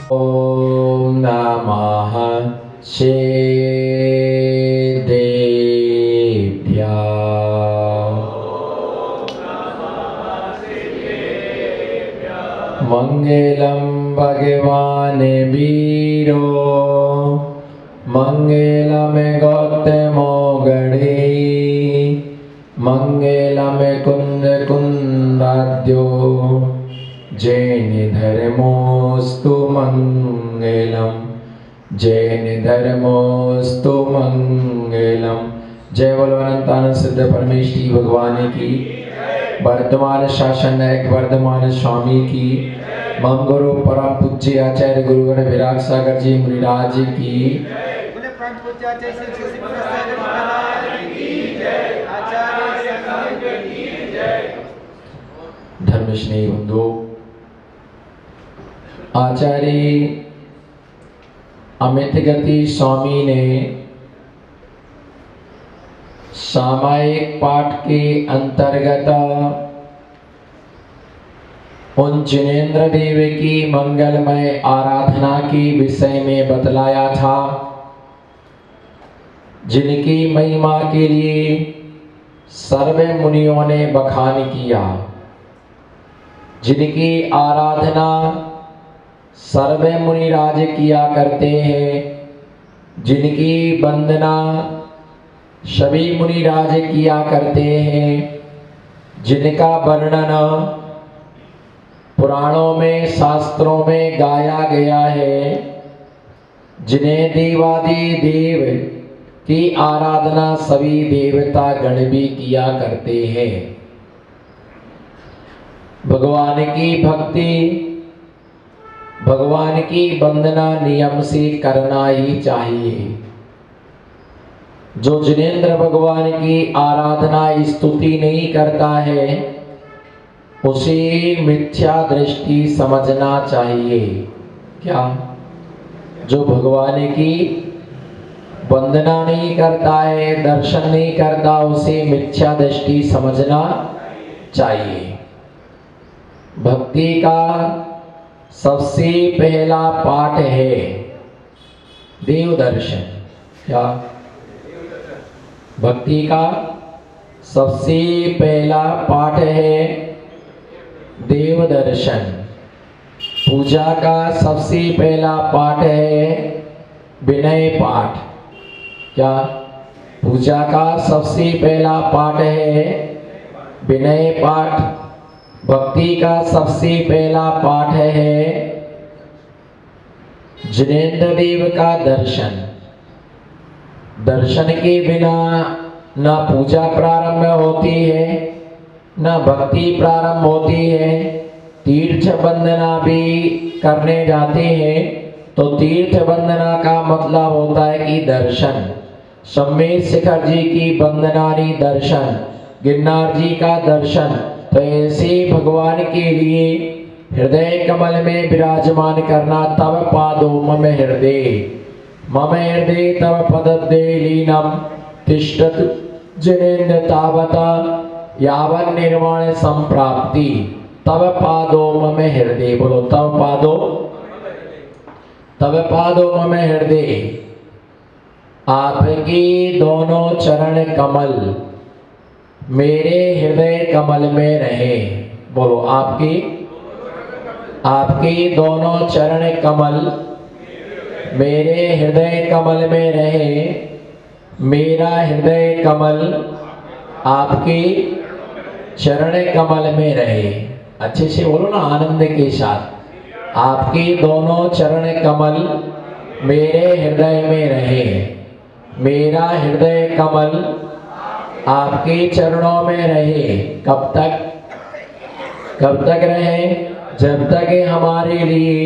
ओम नमः सिद्धेभ्यः। मंगलम भगवान वीरो मंगलम गौतमो गणे मंगलम कुंद कुंदाद्यो जैन धर्मोस्तु मंगलम जैन धर्मोस्तु मंगलम। जय बोलो अनंतानंद सिद्ध परमेष्ठी भगवान की। वर्तमान शासन नायक वर्धमान स्वामी की। मम गुरु परम पूज्य आचार्य गुरुगण विराग सागर जी मुनिराज की। धर्म स्नेही बंधु, आचार्य अमित गति स्वामी ने सामायिक पाठ के अंतर्गत उन जिनेन्द्र देव की मंगलमय आराधना के विषय में बतलाया था, जिनकी महिमा के लिए सर्व मुनियों ने बखान किया, जिनकी आराधना सर्व मुनिराज किया करते हैं, जिनकी वंदना सभी मुनिराज किया करते हैं, जिनका वर्णन पुराणों में शास्त्रों में गाया गया है, जिन्हें देवादि देव की आराधना सभी देवता गण भी किया करते हैं। भगवान की भक्ति भगवान की वंदना नियम से करना ही चाहिए। जो जिनेन्द्र भगवान की आराधना स्तुति नहीं करता है, उसे मिथ्या दृष्टि समझना चाहिए। क्या? जो भगवान की वंदना नहीं करता है, दर्शन नहीं करता, उसे मिथ्या दृष्टि समझना चाहिए। भक्ति का सबसे पहला पाठ है देव दर्शन। क्या? भक्ति का सबसे पहला पाठ है देव दर्शन। पूजा का सबसे पहला पाठ है विनय पाठ। क्या? पूजा का सबसे पहला पाठ है विनय पाठ। भक्ति का सबसे पहला पाठ है जिनेन्द्र देव का दर्शन। दर्शन के बिना न पूजा प्रारंभ होती है, न भक्ति प्रारंभ होती है। तीर्थ वंदना भी करने जाते हैं तो तीर्थ वंदना का मतलब होता है कि दर्शन। सम्मेद शिखर जी की वंदनानी दर्शन, गिरनार जी का दर्शन। तो ऐसे भगवान के लिए हृदय कमल में विराजमान करना। तब पादो मम हृदय तव पदद्वये लीनम तिष्ठत जिनेन्द्र तावता यावन् निर्वाण संप्राप्ति। तब पादो मम हृदय। बोलो तब पादो मम हृदय। आपके दोनों चरण कमल मेरे हृदय कमल में रहे। बोलो आपके दोनों चरण कमल मेरे हृदय कमल में रहे। मेरा हृदय कमल आपके चरण कमल में रहे। अच्छे से बोलो ना, आनंद के साथ। आपके दोनों चरण कमल मेरे हृदय में रहे। मेरा हृदय कमल आपके चरणों में रहे। कब तक रहे? जब तक हमारे लिए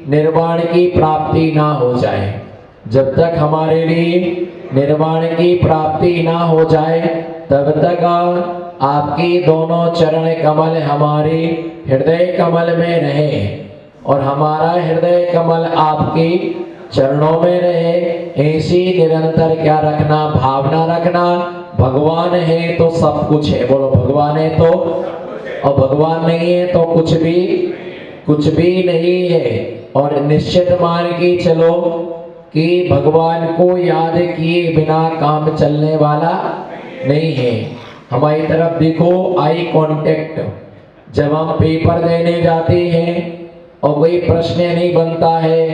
निर्वाण की प्राप्ति ना हो जाए। जब तक हमारे लिए निर्वाण की प्राप्ति ना हो जाए, तब तक आपके दोनों चरण कमल हमारे हृदय कमल में रहे और हमारा हृदय कमल आपके चरणों में रहे। ऐसी निरंतर क्या रखना? भावना रखना। भगवान है तो सब कुछ है। बोलो भगवान है तो, और भगवान नहीं है तो कुछ भी नहीं है। और निश्चित मान के चलो कि भगवान को याद किए बिना काम चलने वाला नहीं है। हमारी तरफ देखो, आई कांटेक्ट। जब हम पेपर देने जाते हैं और कोई प्रश्न नहीं बनता है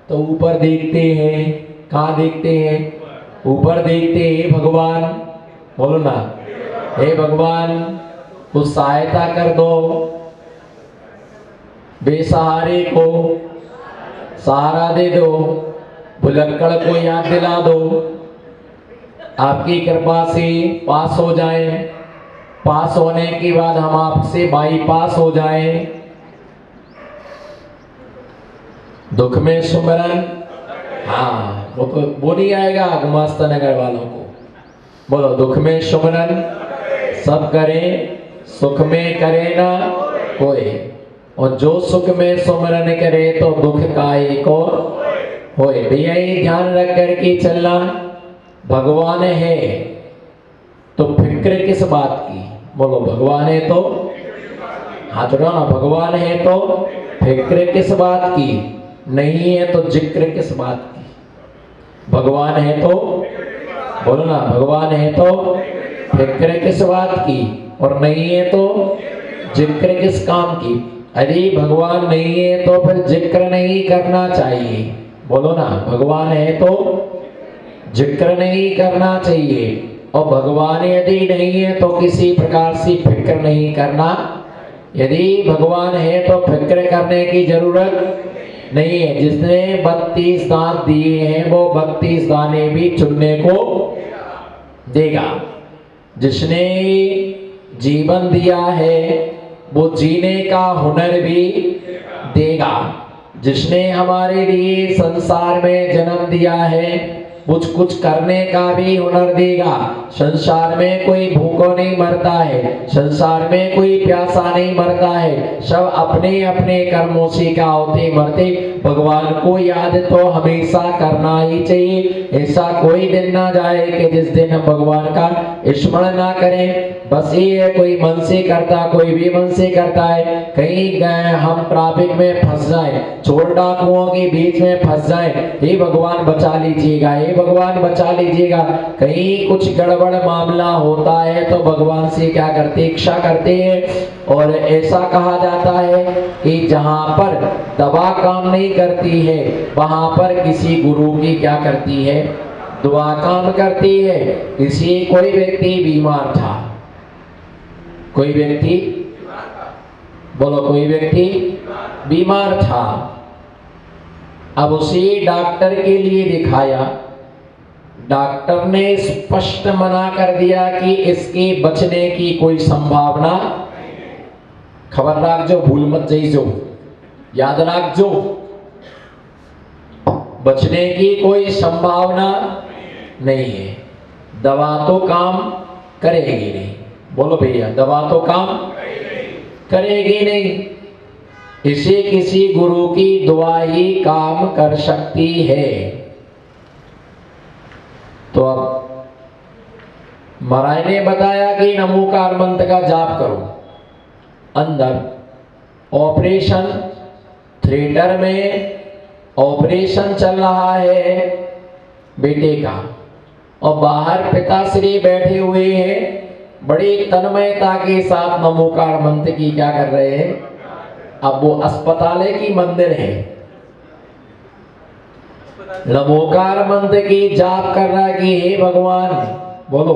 तो ऊपर देखते हैं। कहाँ देखते हैं? ऊपर देखते हैं। भगवान, बोलो ना, हे भगवान कुछ सहायता कर दो, बेसहारे को सहारा दे दो, भुलक्कड़ को याद दिला दो, आपकी कृपा से पास हो जाएं। पास होने के बाद हम आपसे बाईपास हो जाएं। दुख में सुमरन, हाँ वो नहीं आएगा गुमास्ता नगर वालों को। बोलो, दुख में सुमरन सब करें, सुख में करे ना कोई। और जो सुख में सुमरन करे तो दुख काहे को होए। भैया ये ध्यान रख करके चलना, भगवान है तो फिक्र किस बात की? बोलो, भगवान है तो हाथ उठाओ ना। भगवान है तो फिक्र किस बात की? नहीं है तो जिक्र किस बात की? भगवान है तो, बोलो ना, भगवान है तो फिक्र किस बात की? और नहीं है तो जिक्र किस काम की? यदि भगवान नहीं है तो फिर जिक्र नहीं करना चाहिए। बोलो ना, भगवान है तो जिक्र नहीं करना चाहिए। और भगवान यदि नहीं है तो किसी प्रकार से फिक्र नहीं करना। यदि भगवान है तो फिक्र करने की जरूरत नहीं है। जिसने 32 दांत दिए हैं वो 32 दाने भी चुनने को देगा। जिसने जीवन दिया है वो जीने का हुनर भी देगा। जिसने हमारे लिए संसार में जन्म दिया है कुछ कुछ करने का भी हुनर देगा। संसार में कोई भूखो नहीं मरता है, संसार में कोई प्यासा नहीं मरता है। सब अपने अपने कर्मों से क्या होते मरते। भगवान को याद तो हमेशा करना ही चाहिए। ऐसा कोई दिन ना जाए कि जिस दिन हम भगवान का स्मरण ना करें। बस ये है, कोई मन से करता, कोई भी मन से करता है। कहीं गए हम ट्रैफिक में फंस जाए, चोर डाकुओं के बीच में फंस जाए, हे भगवान बचा लीजिएगा, हे भगवान बचा लीजिएगा। कहीं कुछ गड़बड़ मामला होता है तो भगवान से क्या करते, इच्छा करते हैं। और ऐसा कहा जाता है कि जहां पर दवा काम नहीं करती है वहां पर किसी गुरु की क्या करती है, दुआ काम करती है। किसी कोई व्यक्ति बीमार था, कोई व्यक्ति, बोलो, कोई व्यक्ति बीमार था। अब उसे डॉक्टर के लिए दिखाया। डॉक्टर ने स्पष्ट मना कर दिया कि इसके बचने की कोई संभावना। खबर रख जो, भूल मत जाइयो, याद रख जो, बचने की कोई संभावना नहीं है। दवा तो काम करेगी नहीं। बोलो भैया, दवा तो काम करेगी नहीं। इसे किसी गुरु की दुआ ही काम कर सकती है। तो अब महाराज ने बताया कि नमोकार मंत्र का जाप करो। अंदर ऑपरेशन थिएटर में ऑपरेशन चल रहा है बेटे का, और बाहर पिताश्री बैठे हुए हैं। बड़ी तन्मयता के साथ नमोकार मंत्र की क्या कर रहे हैं। अब वो अस्पताल की मंदिर है, नमोकार मंत्र की जाप कर रहा है कि हे भगवान, बोलो,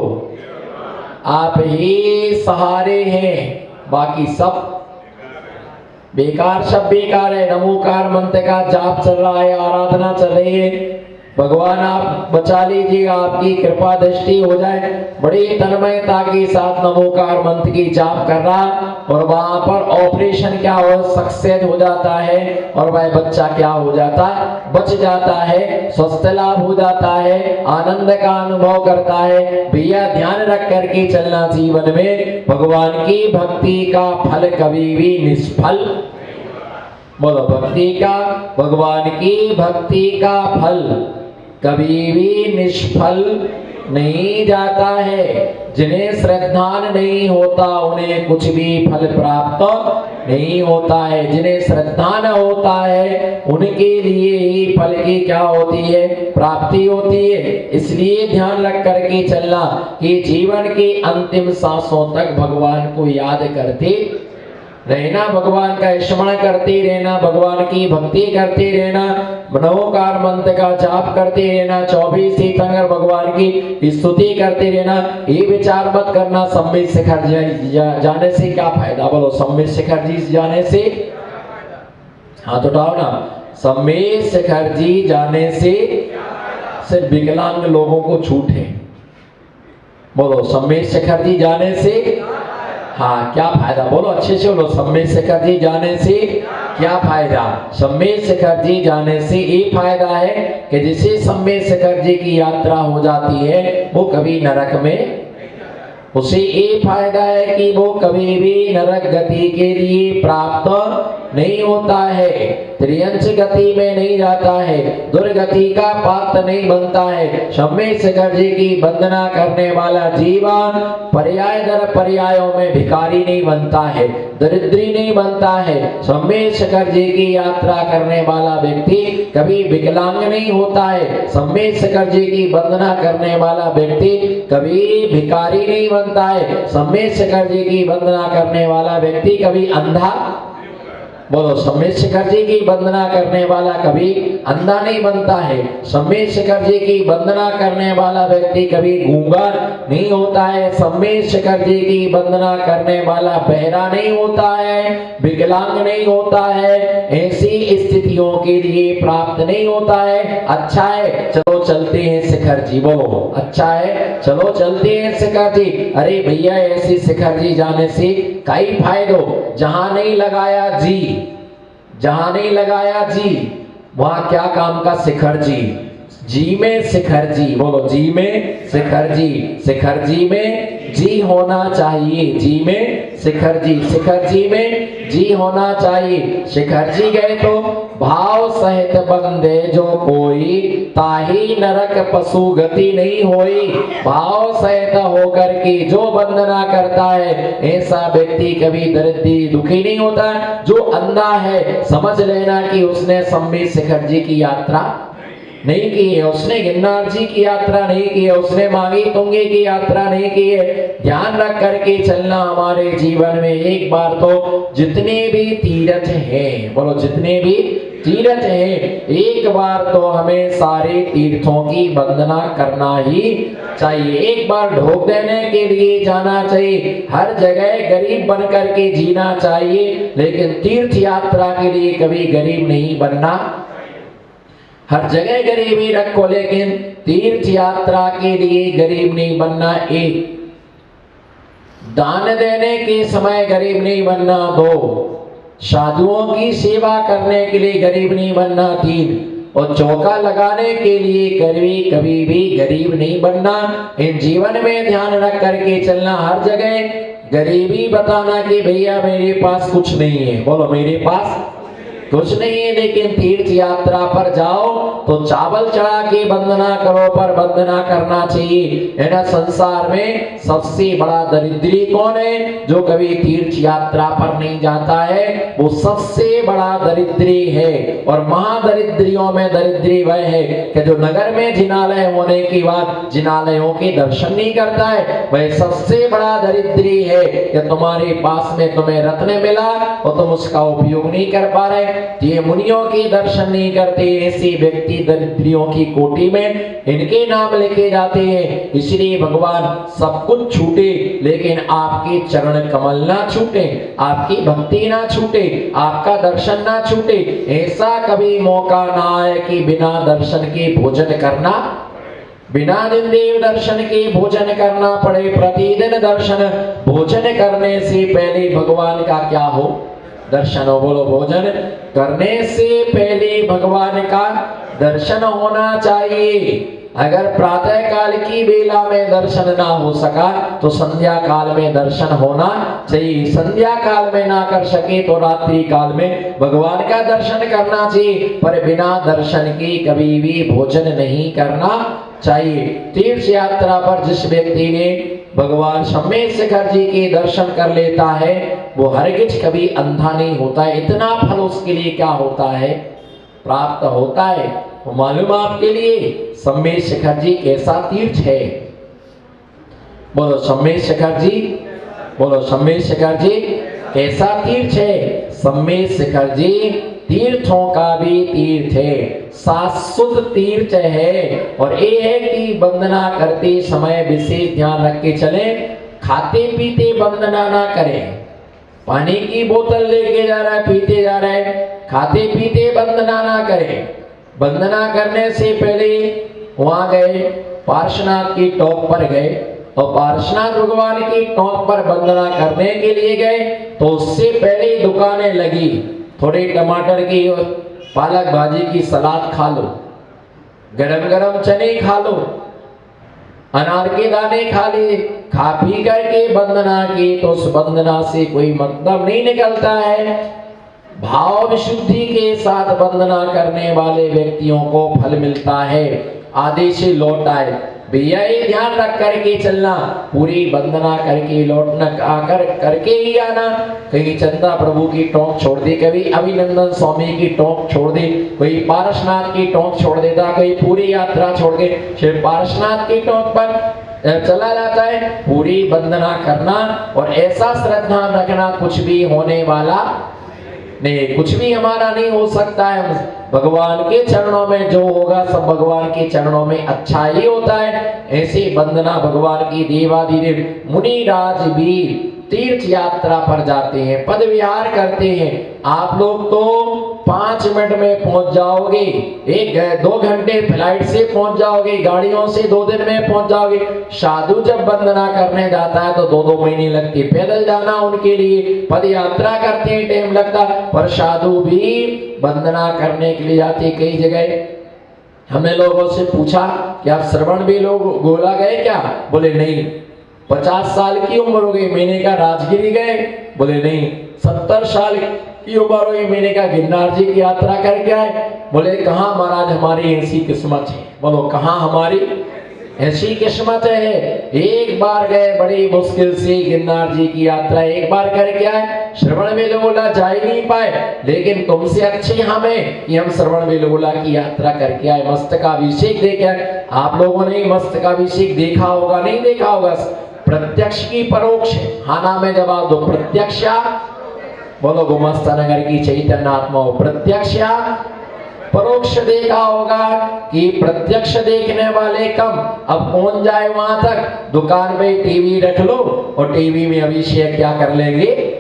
आप ही सहारे हैं, बाकी सब बेकार, सब बेकार है। नमोकार मंत्र का जाप चल रहा है, आराधना चल रही है। भगवान आप बचा लीजिएगा, आपकी कृपा दृष्टि हो जाए। बड़ी तन्मयता के साथ नमोकार मंत्र की जाप कर रहा, और वहां पर ऑपरेशन क्या हो, सक्सेस हो जाता है। और वह बच्चा क्या हो जाता है, बच जाता है, स्वस्थ लाभ हो जाता है, आनंद का अनुभव करता है। भैया ध्यान रख करके चलना जीवन में। भगवान की भक्ति का फल कभी भी निष्फल, बोलो, भक्ति का, भगवान की भक्ति का फल कभी भी निष्फल नहीं जाता है। जिन्हें श्रद्धान नहीं होता उन्हें कुछ भी फल प्राप्त नहीं होता है। जिन्हें श्रद्धा न होता है उनके लिए ही फल की क्या होती है, प्राप्ति होती है। इसलिए ध्यान रख करके चलना कि जीवन के अंतिम सांसों तक भगवान को याद करते रहना, भगवान का स्मरण करते रहना, भगवान की भक्ति करते रहना, नवोकार मंत्र का जाप करते रहना, 24 तीर्थंकर भगवान की स्तुति करते रहना। ये विचार मत करना सम्मित शिखर जाने से क्या फायदा। बोलो सम्मित शिखर जी जाने से, हाथ उठाओ ना। सम्मित शिखर जी जाने से सिर्फ विकलांग लोगों को छूट है। बोलो सम्मित शिखर जी जाने से हाँ क्या फायदा। बोलो अच्छे से बोलो, सम्मित शिखर जी जाने से क्या फायदा। सम्मित शिखर जी जाने से ये फायदा है कि जिसे सम्मित शिखर जी की यात्रा हो जाती है वो कभी नरक में, उसे ये फायदा है कि वो कभी भी नरक गति के लिए प्राप्त नहीं होता है, त्रियंश गति में नहीं जाता है, दुर्गति का पात्र नहीं बनता है। सम्मित शिखर जी की वंदना करने वाला जीवन पर्याय दर पर्यायों में भिखारी नहीं बनता है, दरिद्री नहीं बनता है। सम्मित शिखर जी की यात्रा करने वाला व्यक्ति कभी विकलांग नहीं होता है। सम्मित शिखर जी की वंदना करने वाला व्यक्ति कभी भिखारी नहीं बनता है। सम्मित शिखर जी की वंदना करने वाला व्यक्ति कभी अंधा, बोलो सम्मित शिखर जी की वंदना करने वाला कभी अंधा नहीं बनता है। सम्मित शिखर जी की वंदना करने वाला व्यक्ति कभी गूंगा नहीं होता है। सम्मित शिखर जी की वंदना करने वाला बहरा नहीं होता है, विकलांग नहीं होता है, ऐसी स्थितियों के लिए प्राप्त नहीं होता है। अच्छा है चलो चलते हैं शिखर जी। बोलो अच्छा है चलो चलते हैं शिखर जी। अरे भैया ऐसी शिखर जी जाने से कई फायदो, जहां नहीं लगाया जी, जहां नहीं लगाया जी वहां क्या काम का शिखर जी। जी में शिखर जी, बोलो जी में शिखर जी, शिखर जी में जी होना चाहिए। जी में शिखर जी, शिखर जी में जी होना चाहिए। शिखर जी गए तो भाव सहित बंदे जो कोई, ताही नरक पशु गति नहीं होई। भाव सहित होकर के जो वंदना करता है ऐसा व्यक्ति कभी दरिद्री दुखी नहीं होता। जो अंधा है समझ लेना कि उसने सम्मित शिखर जी की यात्रा नहीं की है, उसने गिरनार जी की यात्रा नहीं की है, उसने मांगी तुंगे की यात्रा नहीं की है। ध्यान रख करके चलना हमारे जीवन में एक बार तो जितने भी तीर्थ हैं, बोलो जितने भी तीर्थ हैं, एक बार तो हमें सारे तीर्थों की वंदना करना ही चाहिए। एक बार ढोक देने के लिए जाना चाहिए। हर जगह गरीब बन करके जीना चाहिए, लेकिन तीर्थ यात्रा के लिए कभी गरीब नहीं बनना। हर जगह गरीबी रखो लेकिन तीर्थ यात्रा के लिए गरीब नहीं बनना। एक, दान देने के समय गरीब नहीं बनना। दो, साधुओं की सेवा करने के लिए गरीब नहीं बनना। तीन, और चौका लगाने के लिए कभी भी गरीब नहीं बनना। इन जीवन में ध्यान रख करके चलना। हर जगह गरीबी बताना कि भैया मेरे पास कुछ नहीं है। बोलो मेरे पास कुछ नहीं है, लेकिन तीर्थ यात्रा पर जाओ तो चावल चढ़ा के वंदना करो, पर वंदना करना चाहिए। है ना, संसार में सबसे बड़ा दरिद्री कौन है? जो कभी तीर्थ यात्रा पर नहीं जाता है, वो सबसे बड़ा दरिद्री है। और महादरिद्रियों में दरिद्री वह है कि जो नगर में जिनालय होने के बाद जिनालयों के दर्शन नहीं करता है, वह सबसे बड़ा दरिद्री है। कि तुम्हारे पास में तुम्हें रत्न मिला और तुम उसका उपयोग नहीं कर पा रहे, ये मुनियों के दर्शन नहीं करते, ऐसे व्यक्ति दरिद्रियों की कोटि में इनके नाम लिखे जाते हैं। इसलिए भगवान सब कुछ छूटे लेकिन आपके चरण कमल ना छूटे, आपकी भक्ति ना छूटे, आपका दर्शन ना छूटे। ऐसा कभी मौका ना आए कि बिना दर्शन के भोजन करना, बिना दिन देव दर्शन के भोजन करना पड़े। प्रतिदिन दर्शन भोजन करने से पहले भगवान का क्या हो? दर्शन हो। बोलो भोजन करने से पहले भगवान का दर्शन होना चाहिए। अगर प्रातः काल की बेला में दर्शन ना हो सका तो संध्या काल में दर्शन होना चाहिए। संध्या काल में ना कर सके तो रात्रि काल में भगवान का दर्शन करना चाहिए, पर बिना दर्शन के कभी भी भोजन नहीं करना चाहिए। तीर्थ यात्रा पर जिस व्यक्ति ने भगवान सम्मेद शिखर जी के दर्शन कर लेता है वो हरगिज कभी अंधा नहीं होता है। इतना फल उसके लिए क्या होता है, प्राप्त होता है। वो मालूम आपके लिए सम्मेद शिखर जी कैसा तीर्थ है। बोलो सम्मेद शिखर जी, बोलो सम्मेद शिखर जी कैसा तीर्थ है। सम्मेद शिखर जी तीर्थों का भी तीर्थ है, शाश्वत तीर्थ है। और ये है कि वंदना करते समय विशेष ध्यान रख के चले, खाते पीते वंदना ना करें। पानी की बोतल लेके जा रहा है, पीते जा रहा है, खाते पीते वंदना ना करें। वंदना करने से पहले वहां गए, पार्श्वनाथ की टॉप पर गए और पार्श्वनाथ भगवान की टॉप पर वंदना करने के लिए गए तो उससे पहले दुकानें लगी, थोड़ी टमाटर की और पालक भाजी की सलाद खा लो, गरम गरम चने खा लो, अनार के दाने खा ले, खा पी करके वंदना की तो उस वंदना से कोई मतलब नहीं निकलता है। भाव विशुद्धि के साथ वंदना करने वाले व्यक्तियों को फल मिलता है। आधे से लौट आए, भैया ये ध्यान रख करके चलना, पूरी वंदना करके लौटना, आकर करके ही आना। कहीं चंदा प्रभु की टोंक छोड़ दी, कभी अभिनंदन स्वामी की टोंक छोड़ दी, कोई पारसनाथ की टोंक छोड़ देता, कोई पूरी यात्रा छोड़ के फिर पारसनाथ की टोंक पर चला जाता है। पूरी वंदना करना और ऐसा श्रद्धा रखना कुछ भी होने वाला नहीं, कुछ भी हमारा नहीं हो सकता है। भगवान के चरणों में जो होगा सब भगवान के चरणों में अच्छा ही होता है। ऐसी वंदना भगवान की देवादिदेव मुनिराज भी तीर्थ यात्रा पर जाते हैं, पद विहार करते हैं। आप लोग तो 5 मिनट में पहुंच जाओगे, 1-2 घंटे फ्लाइट से पहुंच जाओगे, गाड़ियों से 2 दिन में पहुंच जाओगे। साधु जब वंदना करने जाता है तो 2-2 महीने लगते, पैदल जाना उनके लिए, पद यात्रा करते हैं टाइम लगता। पर साधु भी वंदना करने के लिए जाते। कई जगह हमने लोगों से पूछा कि आप श्रवण भी लोग गोला गए क्या? बोले नहीं। 50 साल की उम्र हो गई, मैंने कहा राजगिरी गए? बोले नहीं। 70 साल की उम्र हो गई, मैंने कहा गिरनार जी की यात्रा करके आए? बोले कहाँ महाराज, हमारी ऐसी किस्मत है। बोलो कहाँ हमारी ऐसी किस्मत है। एक बार गए बड़ी मुश्किल से गिरनार जी की यात्रा एक बार करके आए। श्रवण बेलगोला जा ही नहीं पाए, लेकिन तुमसे अच्छे हमें कि हम श्रवण बेलगोला की यात्रा करके आए, मस्तकाभिषेक देखे आए। आप लोगों ने मस्तकाभिषेक देखा होगा, नहीं देखा होगा? प्रत्यक्ष की परोक्ष, हाँ नाम में जवाब दो। प्रत्यक्ष, बोलो गुमस्ता नगर की चैतन्य आत्मा हो। प्रत्यक्ष परोक्ष देखा होगा कि प्रत्यक्ष देखने वाले कम। अब कौन जाए वहां तक? दुकान पे टीवी रख लो और टीवी में अभिषेक क्या कर लेंगे?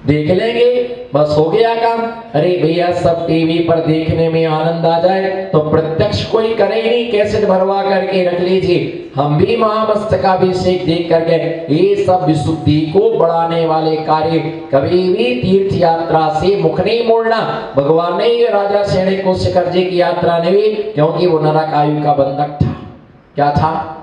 देख लेंगे, बस हो गया काम। अरे भैया सब टीवी पर देखने में आनंद आ जाए तो प्रत्यक्ष कोई करे ही नहीं, कैसेट भरवा करके रख लीजिए। हम भी महामस्तकाभिषेक देख करके, ये सब विशुद्धि को बढ़ाने वाले कार्य, कभी भी तीर्थ यात्रा से मुख नहीं मोड़ना। भगवान ने ये राजा सैनिक को शिखर जी की यात्रा ने भी, क्योंकि वो नरक आयु का बंधक था। क्या था?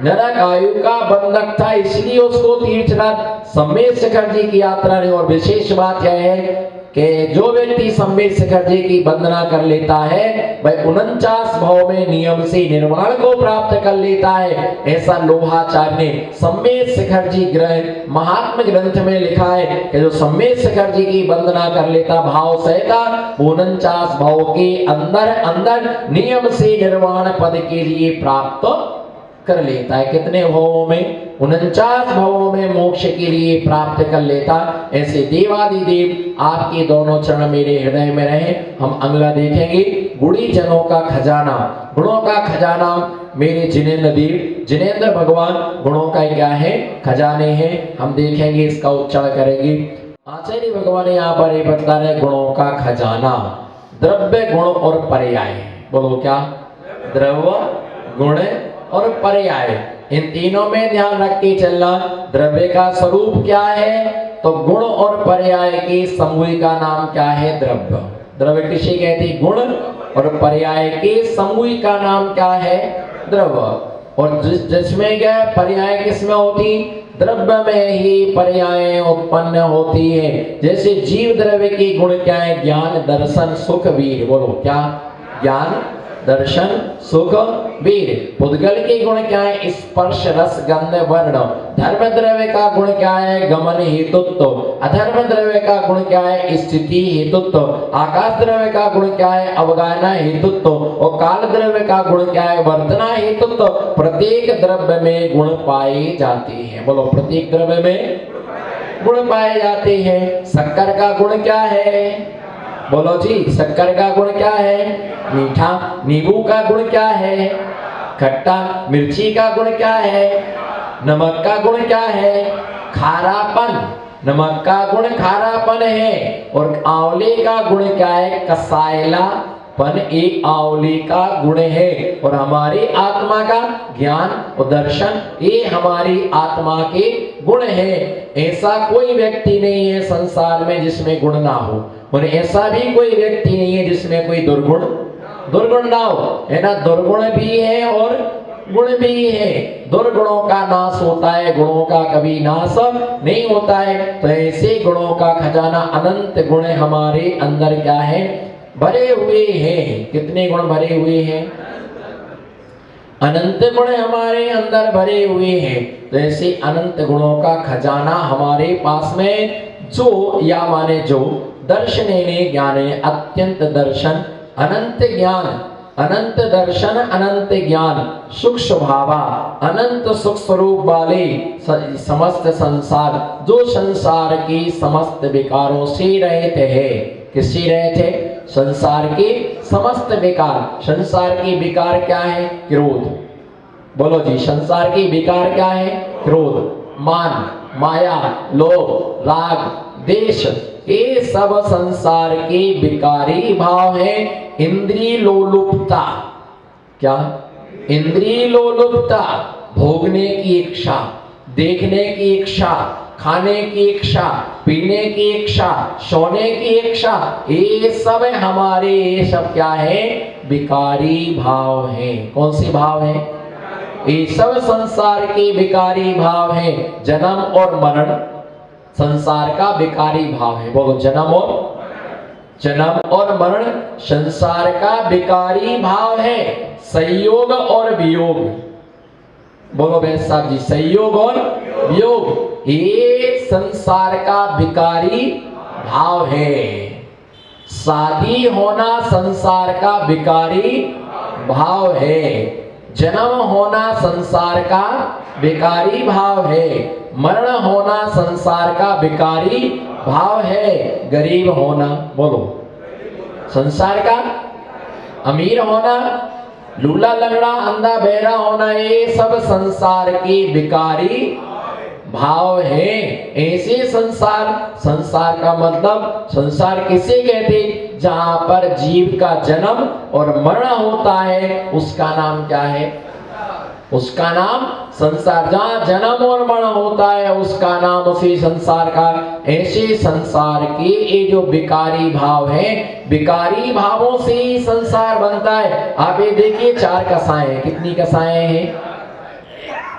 नरक आयु का बंधक था, इसलिए उसको तीर्थराज सम्मेद शिखर जी की यात्रा ने। और विशेष बात यह है कि जो व्यक्ति सम्मेद शिखर जी की वंदना कर लेता है वह 49 भाव में नियम से निर्वाण को प्राप्त कर लेता है। ऐसा लोहाचार्य ने सम्मेद शिखर जी ग्रंथ महात्म ग्रंथ में लिखा है कि जो सम्मेद शिखर जी की वंदना कर लेता भाव सहता, 49 भाव के अंदर अंदर नियम से निर्वाण पद के लिए प्राप्त कर लेता है। कितने भावों में? 49 भावों में मोक्ष के लिए प्राप्त कर लेता। ऐसे देवादिदेव आपके दोनों चरण मेरे हृदय में रहे। हम अगला देखेंगे गुणी जनों का खजाना। गुणों का खजाना मेरे जिनेंद्र देव, जिनेंद्र भगवान गुणों का क्या है? खजाने हैं। हम देखेंगे, इसका उच्चारण करेंगे। आचार्य भगवान यहाँ पर ये बता रहे गुणों का खजाना, द्रव्य गुण और पर्याय। बोलो क्या? द्रव्य गुण और पर्याय, इन तीनों में ध्यान रख के चलना। द्रव्य का स्वरूप क्या है? तो गुण और पर्याय के समूह का नाम क्या है? द्रव्य। द्रव्य किसे कहते हैं? गुण। और पर्याय के समूह का नाम क्या है? द्रव्य। और जिसमें क्या पर्याय किसमें होती? द्रव्य में ही पर्याय उत्पन्न होती है। जैसे जीव द्रव्य के गुण क्या है? ज्ञान, दर्शन, सुख, वीर। बोलो क्या? ज्ञान, दर्शन सुख वीर। पुद्गल के गुण क्या है? स्पर्श रस गंध वर्ण। धर्म द्रव्य का गुण क्या है? गमन हेतुत्व। अधर्म द्रव्य का गुण क्या है? स्थिति हेतुत्व। आकाश द्रव्य का गुण क्या है? अवगाहना हेतुत्व। और काल द्रव्य का गुण क्या है? वर्तना हेतुत्व। प्रत्येक द्रव्य में गुण पाए जाते हैं। बोलो, प्रत्येक द्रव्य में गुण पाए जाते हैं। शक्कर का गुण क्या है? बोलो जी, शक्कर का गुण क्या है? मीठा। नींबू का गुण क्या है? खट्टा। मिर्ची का गुण क्या है? नमक का गुण क्या है? खारापन। नमक का गुण खारापन है। और आंवले का गुण क्या है? कसायलापन एक आंवले का गुण है। और हमारी आत्मा का ज्ञान और दर्शन ये हमारी आत्मा के गुण है। ऐसा कोई व्यक्ति नहीं है संसार में जिसमें गुण ना हो, और ऐसा भी कोई व्यक्ति नहीं है जिसमें कोई दुर्गुण ना हो, है ना। दुर्गुण भी है और गुण भी है। दुर्गुणों का नाश होता है, गुणों का कभी नाश नहीं होता है। तो ऐसे गुणों का खजाना अनंत गुण हमारे अंदर क्या है? भरे हुए हैं। कितने गुण भरे हुए हैं? अनंत गुण हमारे अंदर भरे हुए हैं। तो ऐसे अनंत गुणों का खजाना हमारे पास में जो या माने जो दर्शने ने ज्ञाने अत्यंत दर्शन अनंत ज्ञान, अनंत दर्शन अनंत ज्ञान, सुख स्वभावा अनंत सुख स्वरूप वाले समस्त संसार, जो संसार की समस्त विकारों से रहित है। किससे रहित है? संसार के समस्त विकार। संसार की विकार क्या है? क्रोध। बोलो जी, संसार की विकार क्या है? क्रोध, मान, माया, लोभ, राग, द्वेष, ये सब संसार के विकारी भाव हैं। इंद्रिय लोलुपता, क्या? इंद्रिय लोलुपता, भोगने की इच्छा, देखने की इच्छा, खाने की इच्छा, पीने की इच्छा, सोने की इच्छा, ये सब हमारे, ये सब क्या है? विकारी भाव है। कौन से भाव है? ये सब संसार के विकारी भाव है। जन्म और मरण संसार का विकारी भाव है। बोलो, जन्म और मरण संसार का विकारी भाव है। संयोग और वियोग। बोलो वैद्य साहब जी, संयोग और वियोग ये संसार का विकारी भाव है। शादी होना संसार का विकारी भाव है। जन्म होना संसार का विकारी भाव है। मरण होना संसार का विकारी भाव है। गरीब होना, बोलो, संसार का, अमीर होना, लूला लंगड़ा अंधा बहरा होना, ये सब संसार के विकारी भाव है। ऐसे संसार का मतलब, संसार किसे कहते? जहां पर जीव का जन्म और मरण होता है उसका नाम क्या है? उसका नाम संसार। जहां जन्म और मरण होता है उसका नाम उसी संसार का। ऐसे संसार के ये जो विकारी भाव है, विकारी भावों से ही संसार बनता है। आप ये देखिए, 4 कसाएं, कितनी कसाएं हैं?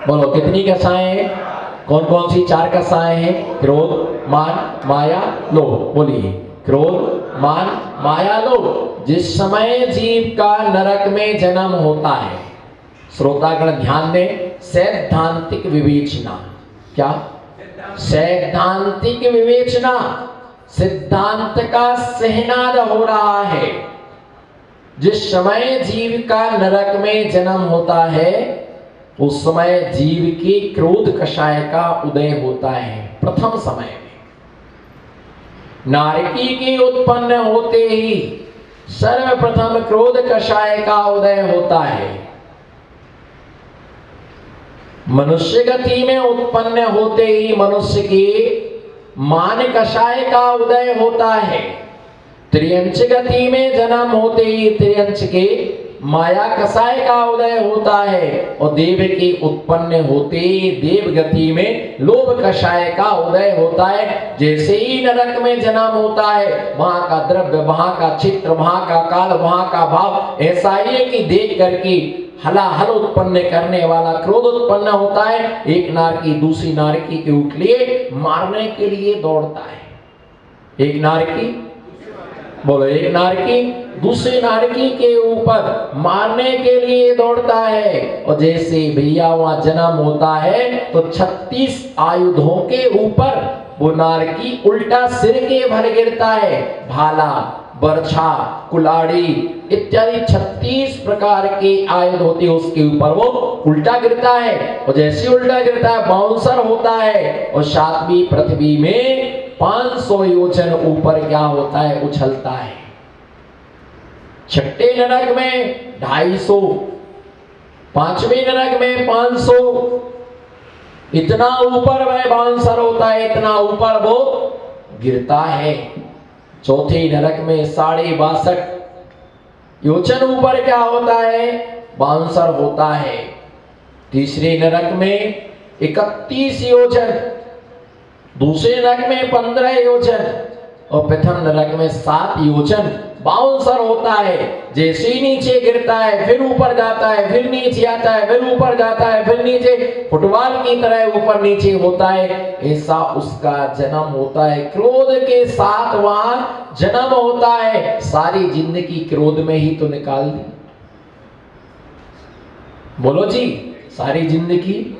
बोलो, कितनी कसाएं हैं? कौन कौन सी 4 कसाएं हैं? क्रोध, मान, माया, लोभ। बोलिए, क्रोध, मान, माया, लोभ। जिस समय जीव का नरक में जन्म होता है, श्रोतागण ध्यान दें, सैद्धांतिक विवेचना। क्या? सैद्धांतिक विवेचना। सिद्धांत का सहनाद हो रहा है। जिस समय जीव का नरक में जन्म होता है उस समय जीव के क्रोध कषाय का उदय होता है। प्रथम समय में नारकी के उत्पन्न होते ही सर्वप्रथम क्रोध कषाय का उदय होता है। मनुष्य गति में उत्पन्न होते ही मनुष्य के मान कषाय का उदय होता है। त्रियंच गति में जन्म होते ही त्रियंच के माया कषाय का उदय होता है। और देव के उत्पन्न होते ही देव गति में लोभ कषाय का उदय होता है। जैसे ही नरक में जन्म होता है, वहां का द्रव्य, वहां का चित्र, वहां का काल, वहां का भाव ऐसा ही है कि देख करके हलाहल उत्पन्न करने वाला क्रोध उत्पन्न होता है। एक नारकी दूसरी नारकी के उठलिए मारने के लिए दौड़ता है। एक नारकी, बोलो, एक नारकी दूसरे नारकी के ऊपर मारने के लिए दौड़ता है। और जैसे भैया वहां जन्म होता है तो 36 आयुधों के ऊपर वो नारकी उल्टा सिर के भर गिरता है। भाला, बर्छा, कुलाड़ी इत्यादि 36 प्रकार के आयुध होते हैं, उसके ऊपर वो उल्टा गिरता है। और जैसे उल्टा गिरता है बाउंसर होता है और सातवीं पृथ्वी में 500 योजन ऊपर क्या होता है, उछलता है। छठे नरक में 250, पांचवें नरक में 500, इतना ऊपर वह बाउंसर होता है, इतना ऊपर वो गिरता है। चौथे नरक में 62.5 योजन ऊपर क्या होता है, बाउंसर होता है। तीसरे नरक में 31 योजन, दूसरे नरक में 15 योजन और प्रथम नरक में 7 योजन बाउंसर होता है। जैसे ही नीचे गिरता है फिर ऊपर जाता है, फिर नीचे आता है, फिर ऊपर जाता है, फिर नीचे, फुटबॉल की तरह ऊपर नीचे होता है। ऐसा उसका जन्म होता है। क्रोध के साथ वहां जन्म होता है। सारी जिंदगी क्रोध में ही तो निकाल दी। बोलो जी, सारी जिंदगी,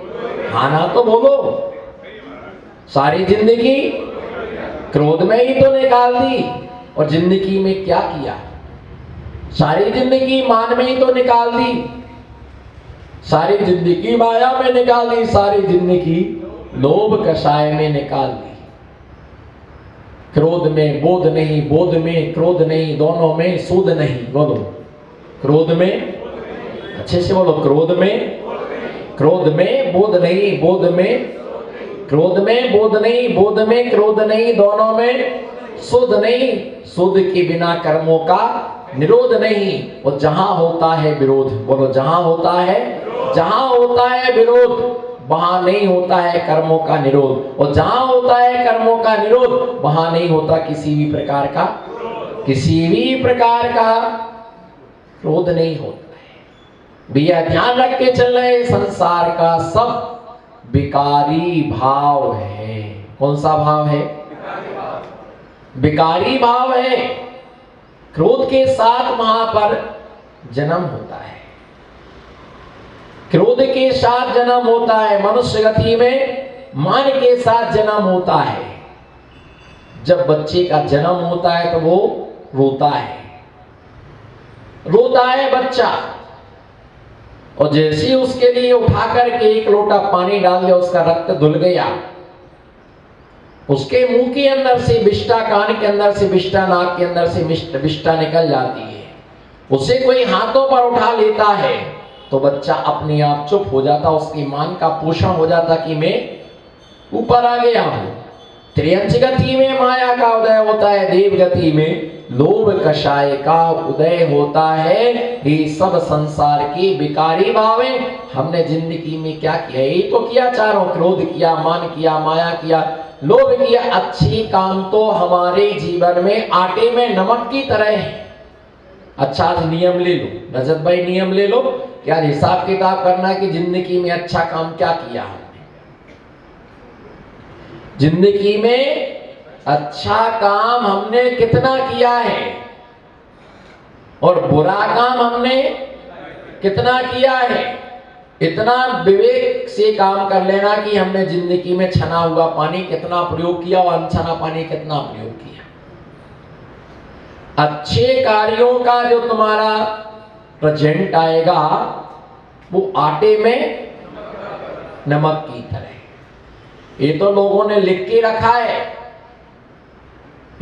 हाँ ना तो बोलो, सारी जिंदगी क्रोध में ही तो निकाल दी। और जिंदगी में क्या किया, सारी जिंदगी मान में ही तो निकाल दी, सारी जिंदगी माया में निकाल दी, सारी जिंदगी लोभ कषाय में निकाल दी। क्रोध में बोध नहीं, बोध में क्रोध नहीं, दोनों में सूद नहीं। बोलो, क्रोध में, अच्छे से बोलो, क्रोध में बोध नहीं, बोध में क्रोध में बोध नहीं, बोध में क्रोध नहीं, दोनों में सुध नहीं। सुध के बिना कर्मों का निरोध नहीं। और जहां होता है विरोध, बोलो, जहां होता है विरोध वहां नहीं होता है कर्मों का निरोध। और जहां होता है कर्मों का निरोध वहां नहीं होता किसी भी प्रकार का क्रोध नहीं होता है। भैया ध्यान रख के चल रहे, संसार का सब विकारी भाव है। कौन सा भाव है, विकारी भाव है। क्रोध के साथ वहां पर जन्म होता है, क्रोध के साथ जन्म होता है। मनुष्य गति में मान के साथ जन्म होता है। जब बच्चे का जन्म होता है तो वो रोता है बच्चा। और जैसे ही उसके लिए उठाकर के एक लोटा पानी डाल दिया, उसका रक्त धुल गया, उसके मुंह के अंदर से विष्ठा, कान के अंदर से विष्ठा, नाक के अंदर से विष्ठा निकल जाती है। उसे कोई हाथों पर उठा लेता है तो बच्चा अपने आप चुप हो जाता, उसकी मान का पोषण हो जाता कि मैं ऊपर आ गया हूं। त्रियंच गति में माया का उदय होता है, देव गति में लोभ कषाय का उदय होता है। ये सब संसार के विकारी भाव है। हमने जिंदगी में क्या किया, यही तो किया चारों, क्रोध किया, मान किया, माया किया, लोभ किया। अच्छे काम तो हमारे जीवन में आटे में नमक की तरह है। अच्छा आज नियम ले लो, रजत भाई नियम ले लो, क्या हिसाब किताब करना कि जिंदगी में अच्छा काम क्या किया हमने, जिंदगी में अच्छा काम हमने कितना किया है और बुरा काम हमने कितना किया है। इतना विवेक से काम कर लेना कि हमने जिंदगी में छना हुआ पानी कितना प्रयोग किया और अनछना पानी कितना प्रयोग किया। अच्छे कार्यों का जो तुम्हारा प्रेजेंट आएगा वो आटे में नमक की तरह। ये तो लोगों ने लिख के रखा है,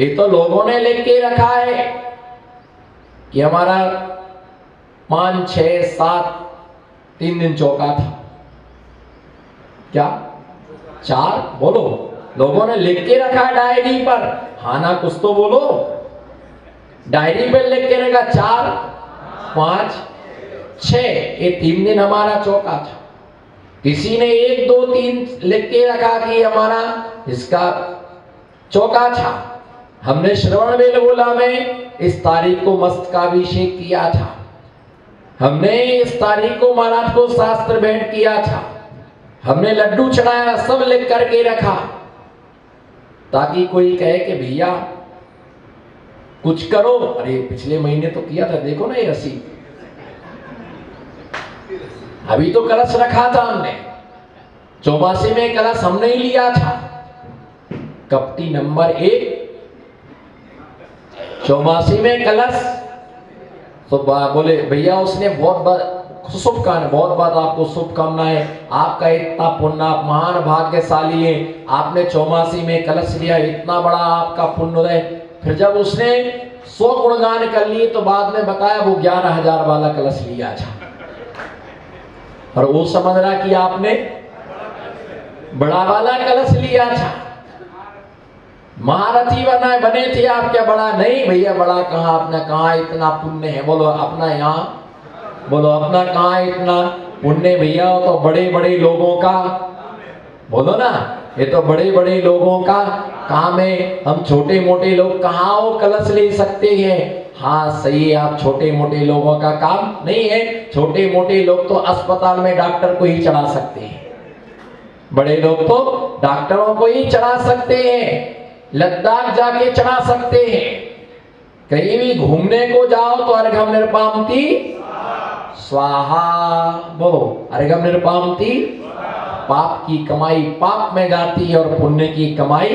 ये तो लोगों ने लिख के रखा है कि हमारा 5, 6, 7 3 दिन चौका था, क्या 4, बोलो, लोगों ने लिख के रखा है डायरी पर। हाँ ना, कुछ तो बोलो, डायरी पर लिख के रखा 4, 5, 6, ये 3 दिन हमारा चौका था। किसी ने 1, 2, 3 लिख के रखा कि हमारा इसका चौका था। हमने श्रवण बेलगोला में इस तारीख को मस्तकाभिषेक किया था, हमने इस तारीख को महाराज को शास्त्र भेंट किया था, हमने लड्डू चढ़ाया, सब लिख करके रखा ताकि कोई कहे कि भैया कुछ करो। अरे पिछले महीने तो किया था, देखो ना ये रसीद, अभी तो कलश रखा था हमने, चौमासी में कलश हमने ही लिया था। कपटी नंबर 1, चौमासी में कलश। तो बोले भैया उसने बहुत शुभकामनाएं, बहुत बात आपको शुभकामनाएं, आपका इतना पुण्य, आप महान भाग्यशाली हैं, आपने चौमासी में कलश लिया, इतना बड़ा आपका पुण्य है। फिर जब उसने 100 गुणगान कर लिए तो बाद में बताया वो 11,000 वाला कलश लिया था, और वो समझ रहा कि आपने बड़ा वाला कलश लिया था। महारथी बने थे आप, क्या बड़ा नहीं भैया, बड़ा कहाँ, अपना कहाँ इतना पुण्य है, बोलो अपना यहाँ, बोलो अपना कहाँ इतना पुण्य भैया, तो बड़े बड़े लोगों का, बोलो ना, ये तो बड़े बड़े लोगों का काम है, हम छोटे मोटे लोग कहाँ वो कलश ले सकते हैं। हाँ सही है, आप छोटे मोटे लोगों का काम नहीं है, छोटे मोटे लोग तो अस्पताल में डॉक्टर को ही चढ़ा सकते हैं, बड़े लोग तो डॉक्टरों को ही चढ़ा सकते हैं, लद्दाख जाके चढ़ा सकते हैं, कहीं भी घूमने को जाओ तो अर्घम निर्पामती स्वाहा, बोलो अर्घम निर्पामती, पाप की कमाई पाप में जाती है और पुण्य की कमाई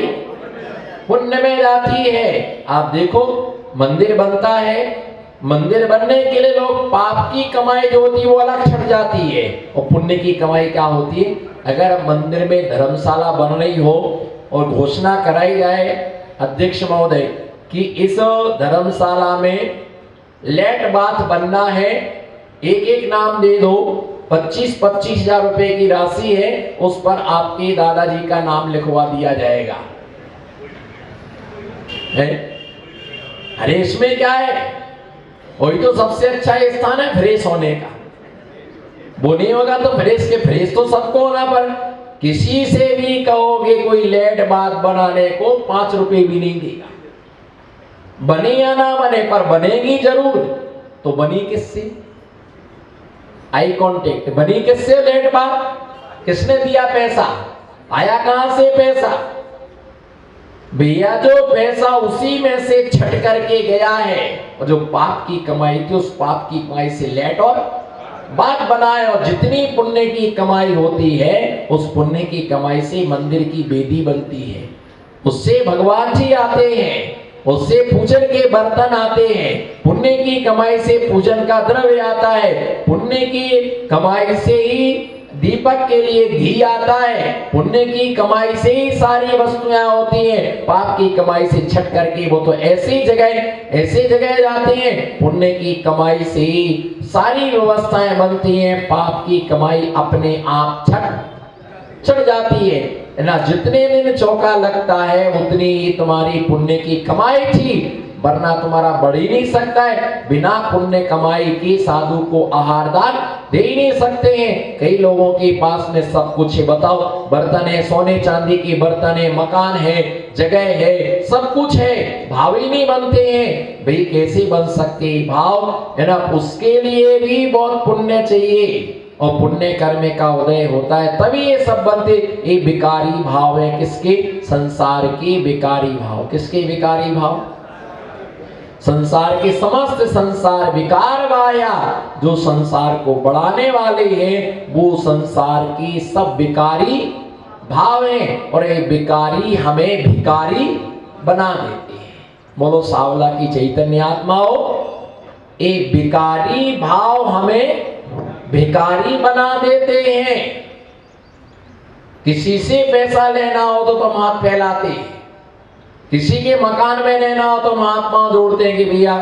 पुण्य में जाती है। आप देखो मंदिर बनता है, मंदिर बनने के लिए लोग पाप की कमाई जो होती है वो अलग छट जाती है, और पुण्य की कमाई क्या होती है। अगर मंदिर में धर्मशाला बन रही हो और घोषणा कराई जाए अध्यक्ष महोदय कि इस धर्मशाला में लेट बाथ बनना है, एक एक नाम दे दो, 25-25 हजार रुपए की राशि है, उस पर आपके दादाजी का नाम लिखवा दिया जाएगा है? अरे इसमें क्या है, वही तो सबसे अच्छा स्थान है फ्रेश होने का। वो नहीं होगा तो फ्रेश के फ्रेश तो सबको होना, पर किसी से भी कहोगे कोई लेट बात बनाने को 5 रुपए भी नहीं देगा, बने या ना बने पर बनेगी जरूर। तो बनी किससे, आई कांटेक्ट बनी किससे, लेट बात किसने दिया, पैसा आया कहां से पैसा भैया, जो पैसा उसी में से छट करके गया है, और जो पाप की कमाई थी उस पाप की कमाई से लेट और बात बनाए, और जितनी पुण्य की कमाई होती है उस पुण्य की कमाई से मंदिर की वेदी बनती है, उससे भगवान जी आते हैं, उससे पूजन के बर्तन आते हैं, पुण्य की कमाई से पूजन का द्रव्य आता है, पुण्य की कमाई से ही दीपक के लिए घी आता है, पुण्य की कमाई से ही सारी वस्तुएं होती हैं, पाप की कमाई से छट करके वो तो ऐसी जगह जाते हैं, पुण्य की कमाई से ही सारी व्यवस्थाएं बनती हैं, पाप की कमाई अपने आप छट जाती है ना। जितने दिन चौका लगता है उतनी ही तुम्हारी पुण्य की कमाई थी, वरना तुम्हारा बढ़ ही नहीं सकता है। बिना पुण्य कमाई के साधु को आहार दान दे ही नहीं सकते हैं। कई लोगों के पास में सब कुछ है, बताओ बर्तन है, सोने चांदी के बर्तन है, मकान है, जगह है, सब कुछ है, भाव ही नहीं बनते हैं। भाई कैसे बन सकते भाव, है ना, उसके लिए भी बहुत पुण्य चाहिए, और पुण्य कर्म का उदय होता है तभी ये सब बनते। ये विकारी भाव है किसके, संसार के विकारी भाव। किसके विकारी भाव, संसार के समस्त संसार विकार वाया, जो संसार को बढ़ाने वाले हैं वो संसार की सब विकारी भाव हैं, और ये विकारी हमें भिकारी बना देते हैं। बोलो सावला की चैतन्य आत्मा हो, ये विकारी भाव हमें भिखारी बना देते हैं। किसी से पैसा लेना हो तो तुम हाथ फैलाते, किसी के मकान में लेना हो तो महात्मा जोड़ते हैं कि भैया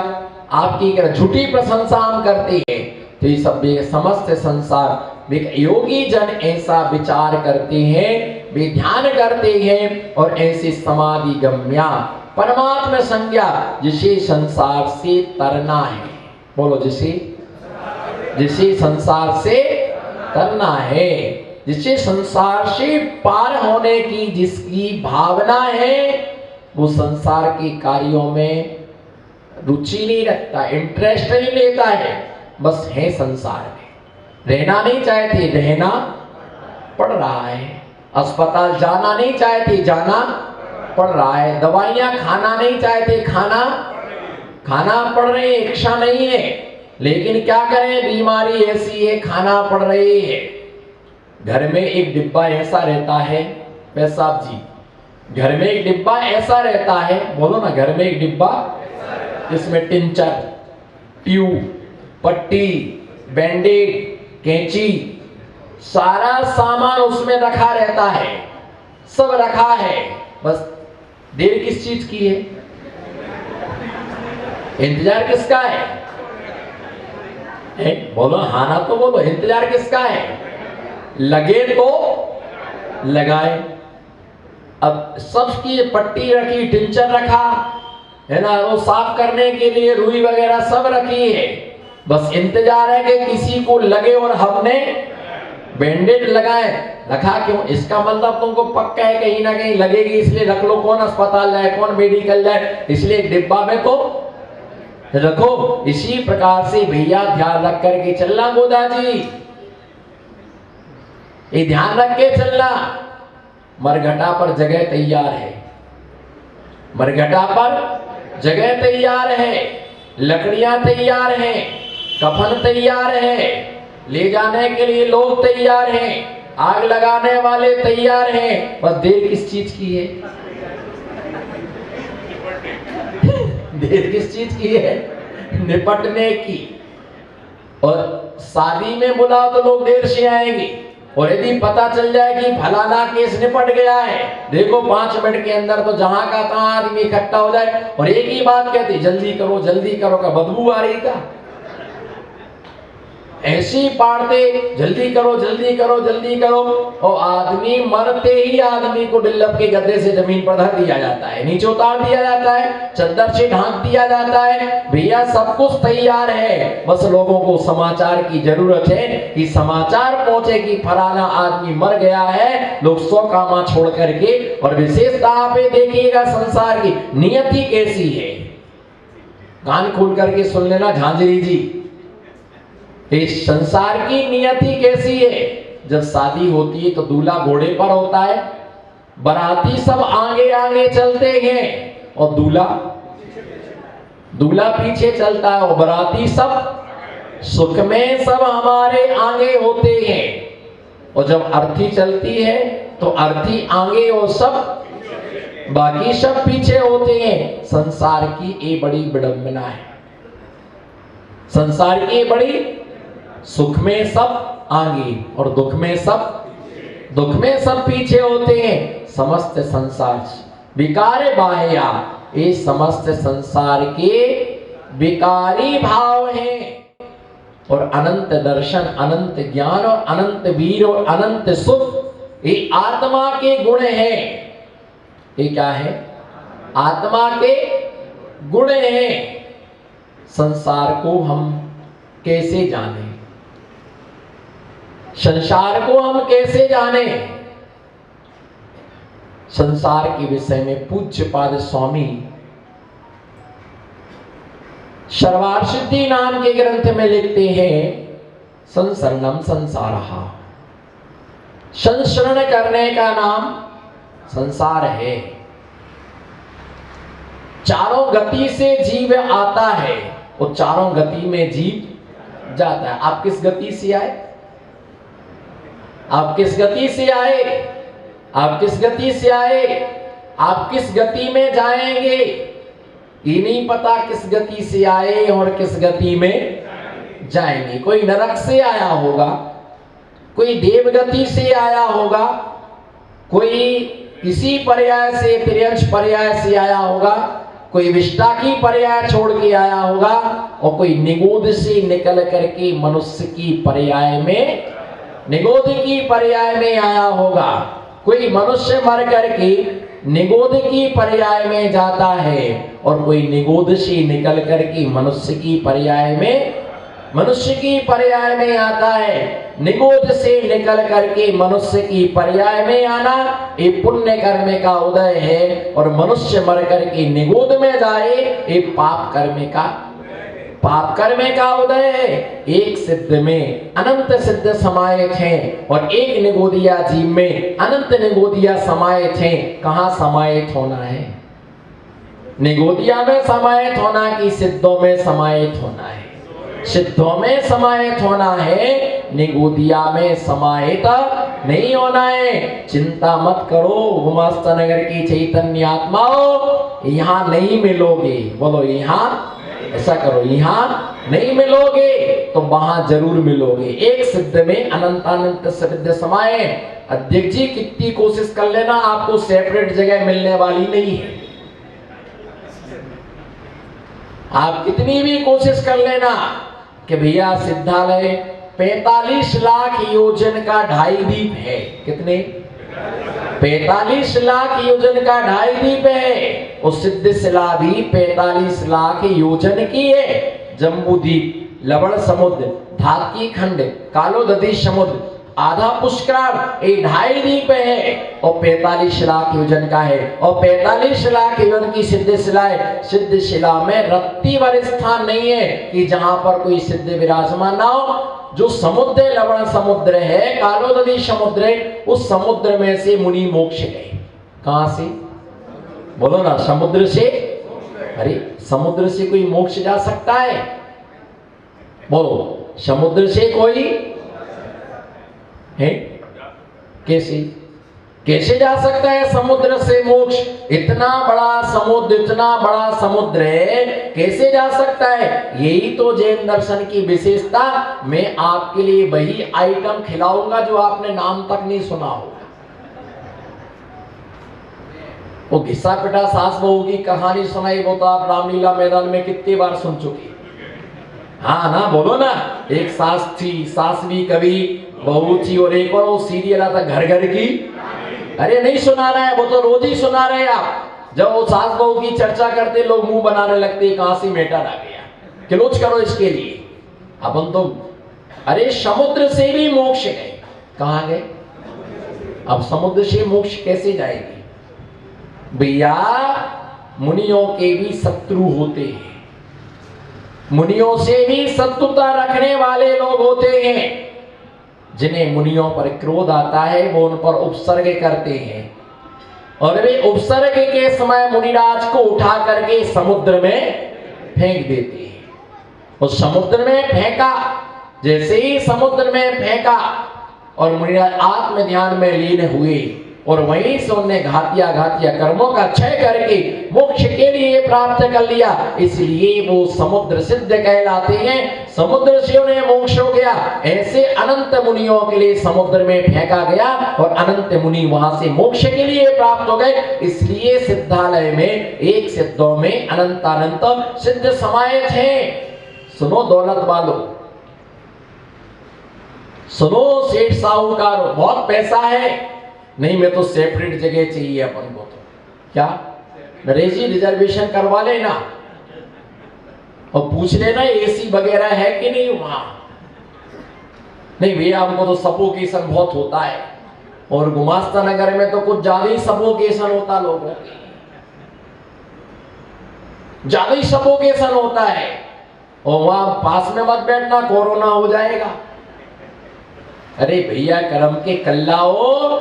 आपकी झूठी प्रशंसा हम करते हैं। तो ये सब समस्त संसार योगी जन ऐसा विचार करते हैं, वे ध्यान करते हैं, और ऐसे समाधि गम्या परमात्मा संज्ञा, जिसे संसार से तरना है। बोलो जिसे संसार से तरना है, जिसे संसार से पार होने की जिसकी भावना है, वो संसार के कार्यों में रुचि नहीं रखता, इंटरेस्ट नहीं लेता है, बस है संसार में, रहना नहीं चाहते, रहना पड़ रहा है, अस्पताल जाना नहीं चाहते, जाना पड़ रहा है, दवाइयां खाना नहीं चाहते, खाना खाना पड़ रही है, इच्छा नहीं है, लेकिन क्या करें, बीमारी ऐसी है, खाना पड़ रही है। घर में एक डिब्बा ऐसा रहता है, पेशाब जी, घर में एक डिब्बा ऐसा रहता है, बोलो ना, घर में एक डिब्बा जिसमें टिंचर, ट्यूब, पट्टी, बैंडेड, कैंची, सारा सामान उसमें रखा रहता है, सब रखा है। बस देर किस चीज की है, इंतजार किसका है? बोलो, हाँ ना तो बोलो, इंतजार किसका है? लगे तो लगाए। अब सबकी पट्टी रखी, टिंचर रखा है ना, वो साफ करने के लिए रुई वगैरह सब रखी है, बस इंतजार है कि किसी को लगे और हमने बैंडेज लगाए। रखा क्यों? इसका मतलब तुमको पक्का है कहीं ना कहीं लगेगी, इसलिए रख लो। कौन अस्पताल जाए, कौन मेडिकल जाए, इसलिए डिब्बा में तो रखो। इसी प्रकार से भैया ध्यान रख करके चलना गोदा जी, ये ध्यान रख के चलना। मरघटा पर जगह तैयार है, मरघटा पर जगह तैयार है, लकड़ियां तैयार हैं, कफन तैयार है, ले जाने के लिए लोग तैयार हैं, आग लगाने वाले तैयार हैं, बस देर किस चीज की है? देर किस चीज की है? निपटने की। और शादी में बुलाओ तो लोग देर से आएंगे, और यदि पता चल जाए कि फलाना केस निपट गया है, देखो 5 मिनट के अंदर तो जहां का तहां आदमी इकट्ठा हो जाए, और एक ही बात कहती, जल्दी करो जल्दी करो, का बदबू आ रही था, ऐसी पाड़ते, जल्दी करो जल्दी करो जल्दी करो, और आदमी मरते ही आदमी को डिल्लप के गद्दे से जमीन पर धर दिया जाता है, नीचे उतार दिया जाता है, चद्दर से ढांक दिया जाता है। भैया सब कुछ तैयार है, बस लोगों को समाचार की जरूरत है कि समाचार पहुंचे कि फलाना आदमी मर गया है। लोग 100 कामा छोड़ करके, और विशेषता आप देखिएगा संसार की नियति कैसी है, कान खोल करके सुन लेना झांझरी जी, इस संसार की नियति कैसी है। जब शादी होती है तो दूल्हा घोड़े पर होता है, बाराती सब आगे आगे चलते हैं, और दूल्हा पीछे चलता है, और बाराती सब सुख में सब हमारे आगे होते हैं। और जब अर्थी चलती है तो अर्थी आगे और सब बाकी सब पीछे होते हैं। संसार की ये बड़ी विडंबना है, संसार की बड़ी, सुख में सब आगे और दुख में सब पीछे होते हैं। समस्त संसार विकार बाह्या, ये समस्त संसार के विकारी भाव हैं। और अनंत दर्शन, अनंत ज्ञान और अनंत वीर और अनंत सुख, ये आत्मा के गुण हैं। ये क्या है? आत्मा के गुण हैं। संसार को हम कैसे जाने, संसार को हम कैसे जाने? संसार के विषय में पूज्यपाद स्वामी सर्वार्थ सिद्धि नाम के ग्रंथ में लिखते हैं, संसरणम संसारहा, संसरण करने का नाम संसार है। चारों गति से जीव आता है और चारों गति में जीव जाता है। आप किस गति से आए? आप किस गति से आए? आप किस गति से आए? आप किस गति में जाएंगे? ये नहीं पता किस गति से आए और किस गति में जाएंगे। कोई नरक से आया होगा, कोई देव गति से आया होगा, कोई किसी पर्याय से, त्रियंश पर्याय से आया होगा, कोई विष्टा की पर्याय छोड़ के आया होगा, और कोई निगोद से निकल करके मनुष्य की पर्याय में, निगोद की पर्याय में आया होगा। कोई मनुष्य मर करके निगोद की पर्याय में जाता है, और कोई निगोद से निकल करके मनुष्य की पर्याय में आता है। निगोद से निकल करके मनुष्य की पर्याय में आना ये पुण्य कर्म का उदय है, और मनुष्य मर करके निगोद में जाए ये पाप कर्म का उदय है। एक सिद्ध में अनंत सिद्ध समाये थे, और एक निगोदिया जीव में अनंत निगोदिया समाये थे। कहां समाये होना है? निगोदिया में समाहित होना कि सिद्धों में समाहित होना है? सिद्धों में समाहित होना है, निगोदिया में समाहित नहीं होना है। चिंता मत करो, गुमास्ता नगर की चैतन्य आत्माओं, यहाँ नहीं मिलोगे। बोलो यहाँ, ऐसा करो, यहाँ नहीं मिलोगे तो वहां जरूर मिलोगे। एक सिद्ध में अनंत अनंत सिद्ध समाये। अध्यक्ष जी कितनी कोशिश कर लेना, आपको सेपरेट जगह मिलने वाली नहीं है। आप कितनी भी कोशिश कर लेना कि भैया सिद्धालय 45 लाख योजन का 2.5 द्वीप है। कितने? 45 लाख योजन का 2.5 द्वीप है। उस सिद्ध शिला भी 45 लाख योजन की है। जम्बू द्वीप, लवण समुद्र, धातकी खंड, कालोदधी समुद्र, आधा पुष्कर, ये 2.5 द्वीप है और 45 लाख योजन का है। और 45 लाख योजन की सिद्ध शिला है। सिद्ध शिला में रत्ती भर स्थान नहीं है कि जहां पर कोई सिद्ध विराजमान ना हो। जो समुद्र लवण समुद्र है, कालोदधी समुद्र है, उस समुद्र में से मुनि मोक्ष गए। कहां से? बोलो ना, समुद्र से। अरे समुद्र से कोई मोक्ष जा सकता है? बोलो, समुद्र से कोई है? कैसे कैसे जा सकता है समुद्र से मोक्ष? इतना बड़ा समुद्र, इतना बड़ा समुद्र है, कैसे जा सकता है? यही तो जैन दर्शन की विशेषता। मैं आपके लिए वही आइटम खिलाऊंगा जो आपने नाम तक नहीं सुना होगा। वो घिसा पिटा सास बहू की कहानी सुनाई, वो तो आप रामलीला मैदान में कितनी बार सुन चुकी। हाँ ना, बोलो ना। एक सास थी, सास भी कभी बहू थी, और एक और वो सीरियल आता घर घर की। अरे नहीं सुना रहा है, वो तो रोज ही सुना रहे आप। जब वो सास बहू की चर्चा करते लोग मुंह बनाने लगते, कहां से मैटर आ गया, क्लोज करो इसके लिए। अपन तो अरे समुद्र से भी मोक्ष गए। कहां गए? अब समुद्र से मोक्ष कैसे जाएगी भैया? मुनियों के भी शत्रु होते हैं, मुनियों से भी शत्रुता रखने वाले लोग होते हैं। जिन्हें मुनियों पर क्रोध आता है वो उन पर उपसर्ग करते हैं, और वे उपसर्ग के समय मुनिराज को उठा करके समुद्र में फेंक देते हैं। उस समुद्र में फेंका, जैसे ही समुद्र में फेंका और मुनिराज आत्म ध्यान में लीन हुए, और वहीं से उन्हें घातिया घातिया कर्मों का क्षय करके मोक्ष के लिए प्राप्त कर लिया। इसलिए वो समुद्र सिद्ध कहलाते हैं। समुद्र से उन्हें मोक्ष हो गया। ऐसे अनंत मुनियों के लिए समुद्र में फेंका गया और अनंत मुनि वहां से मोक्ष के लिए प्राप्त हो गए। इसलिए सिद्धालय में एक सिद्धों में अनंत अनंत सिद्ध समाहित हैं। सुनो दौलत वालों, सुनो सेठ साहूकारों, बहुत पैसा है, नहीं मैं तो सेपरेट जगह चाहिए अपन को। तो क्या नरेश जी रिजर्वेशन करवा लेना और पूछ लेना एसी वगैरह है कि नहीं वहां। नहीं भैया हमको तो सफोकेशन बहुत होता है, और गुमास्ता नगर में तो कुछ ज्यादा ही सफोकेशन होता, लोगों की ज्यादा ही सफोकेशन होता है। और वहां पास में मत बैठना, कोरोना हो जाएगा। अरे भैया कर्म के कल्लाओ,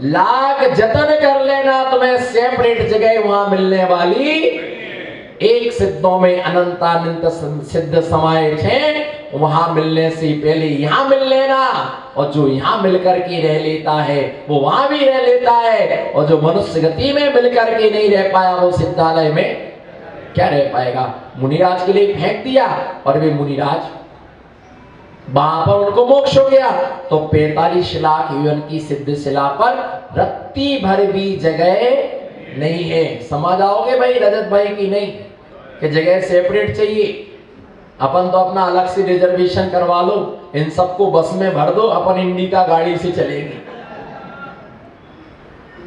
लाख जतन कर लेना, तुम्हें सेपरेट जगह वहां मिलने वाली। एक सिद्धों में अनंत अनंत सिद्ध समाहित हैं, वहां मिलने से पहले यहां मिल लेना। और जो यहां मिलकर के रह लेता है वो वहां भी रह लेता है, और जो मनुष्य गति में मिलकर के नहीं रह पाया वो सिद्धालय में क्या रह पाएगा? मुनिराज के लिए फेंक दिया और वे मुनिराज वहां पर उनको मोक्ष हो गया। तो 45 लाख योजन की सिद्ध शिला पर रत्ती भर भी जगह नहीं है। समझ आओगे भाई रजत भाई की नहीं कि जगह सेपरेट चाहिए। अपन तो अपना अलग से रिजर्वेशन करवा लो, इन सबको बस में भर दो, अपन इंडिका गाड़ी से चलेंगे।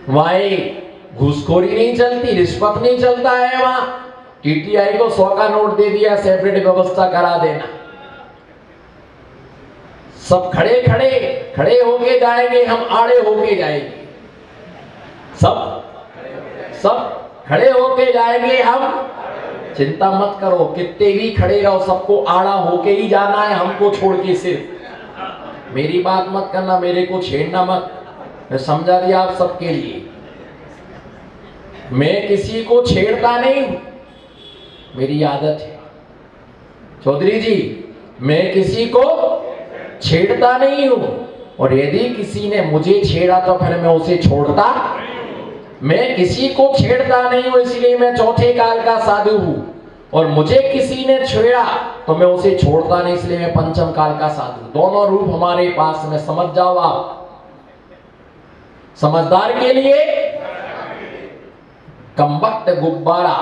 वहां घूसखोरी नहीं चलती, रिश्वत नहीं चलता है। वहां टीटीआई को 100 का नोट दे दिया, सेपरेट व्यवस्था करा देना। सब खड़े खड़े खड़े होके जाएंगे, हम आड़े होके जाएंगे। सब खड़े होके जाएंगे हम। चिंता मत करो, कितने भी खड़े रहो, सबको आड़ा होके ही जाना है, हमको छोड़ के। सिर्फ मेरी बात मत करना, मेरे को छेड़ना मत। मैं समझा दिया आप सबके लिए। मैं किसी को छेड़ता नहीं हूं, मेरी आदत है चौधरी जी, मैं किसी को छेड़ता नहीं हूं, और यदि किसी ने मुझे छेड़ा तो फिर मैं उसे छोड़ता। मैं किसी को छेड़ता नहीं हूं, इसलिए मैं चौथे काल का साधु हूं, और मुझे किसी ने छेड़ा तो मैं उसे छोड़ता नहीं, इसलिए मैं पंचम काल का साधु। दोनों रूप हमारे पास में, समझ जाओ आप। समझदार के लिए कमबख्त गुब्बारा,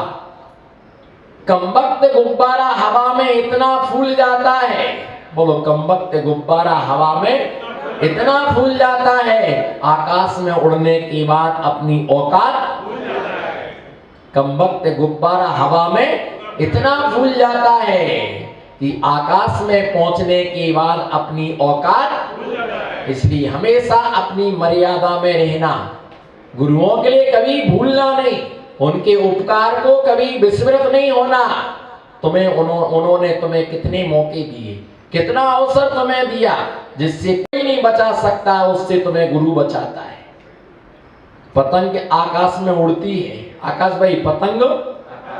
कमबख्त गुब्बारा हवा में इतना फूल जाता है, बोलो कमबख्त गुब्बारा हवा में इतना फूल जाता है, आकाश में उड़ने के बाद अपनी औकात भूल जाता है। कमबख्त गुब्बारा हवा में इतना फूल जाता है कि आकाश में पहुंचने के बाद अपनी औकात भूल जाता है। इसलिए हमेशा अपनी मर्यादा में रहना, गुरुओं के लिए कभी भूलना नहीं, उनके उपकार को कभी विस्मृत नहीं होना। उन्होंने तुम्हें कितने मौके दिए, कितना अवसर तुम्हें दिया, जिससे कोई नहीं बचा सकता, उससे तुम्हें गुरु बचाता है। पतंग आकाश में उड़ती है, आकाश भाई, पतंग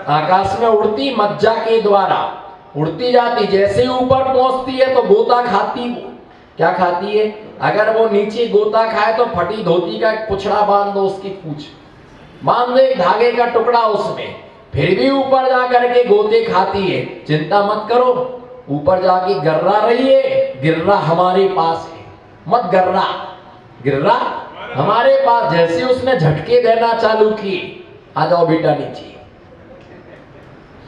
आकाश में उड़ती मज्जा के द्वारा उड़ती जाती, जैसे ऊपर पहुंचती है तो गोता खाती। क्या खाती है? अगर वो नीचे गोता खाए तो फटी धोती का पुछड़ा बांध दो, उसकी पूछ बांध दो, धागे का टुकड़ा उसमें, फिर भी ऊपर जाकर के गोते खाती है। चिंता मत करो, ऊपर जाके गर्रा रही है, गिर्रा हमारे पास है, मत गर्रा, गिर्रा हमारे पास। जैसे उसने झटके देना चालू किए, आ जाओ बेटा नीचे।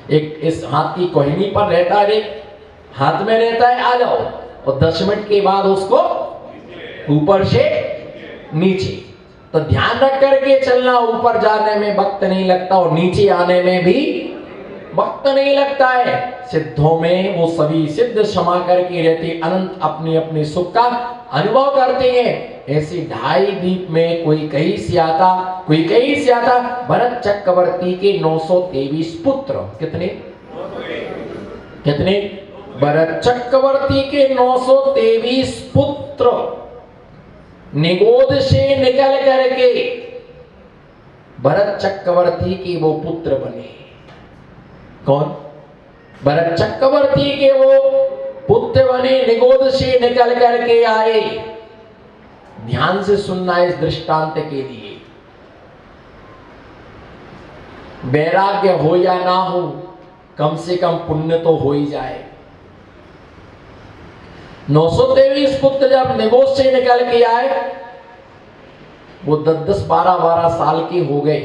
एक इस हाथ की कोहनी पर रहता है, एक हाथ में रहता है, आ जाओ, और 10 मिनट के बाद उसको ऊपर से नीचे। तो ध्यान रख करके चलना, ऊपर जाने में वक्त नहीं लगता और नीचे आने में भी वक्त नहीं लगता है। सिद्धों में वो सभी सिद्ध क्षमा करके रहते, अनंत अपने अपने सुख का अनुभव करते हैं। ऐसे 2.5 दीप में कोई कहीं से आता, कोई कहीं से आता। भरत चक्रवर्ती के 923 पुत्र, कितने कितने? भरत चक्रवर्ती के 923 पुत्र निगोद से निकल करके भरत चक्रवर्ती के वो पुत्र बने। कौन? भरत चक्रवर्ती के वो पुत्र बने, निगोद से निकल करके आए। ध्यान से सुनना इस दृष्टांत के लिए। वैराग्य हो या ना हो, कम से कम पुण्य तो हो ही जाए। 923 पुत्र जब निगोद से निकल के आए, वो 10-10, 12-12 साल के हो गए,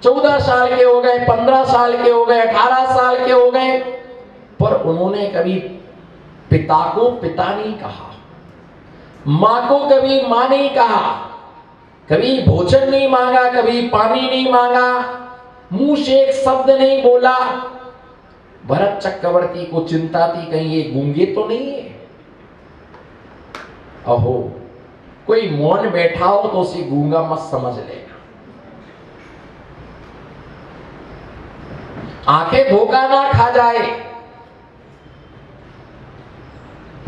14 साल के हो गए, 15 साल के हो गए, 18 साल के हो गए, पर उन्होंने कभी पिता को पिता नहीं कहा, मां को कभी मां नहीं कहा, कभी भोजन नहीं मांगा, कभी पानी नहीं मांगा, मुंह से एक शब्द नहीं बोला। भरत चक्रवर्ती को चिंता थी, कहीं ये गूंगे तो नहीं है। अहो, कोई मौन बैठा हो तो उसे गूंगा मत समझ लेना। आंखें धोखा ना खा जाए।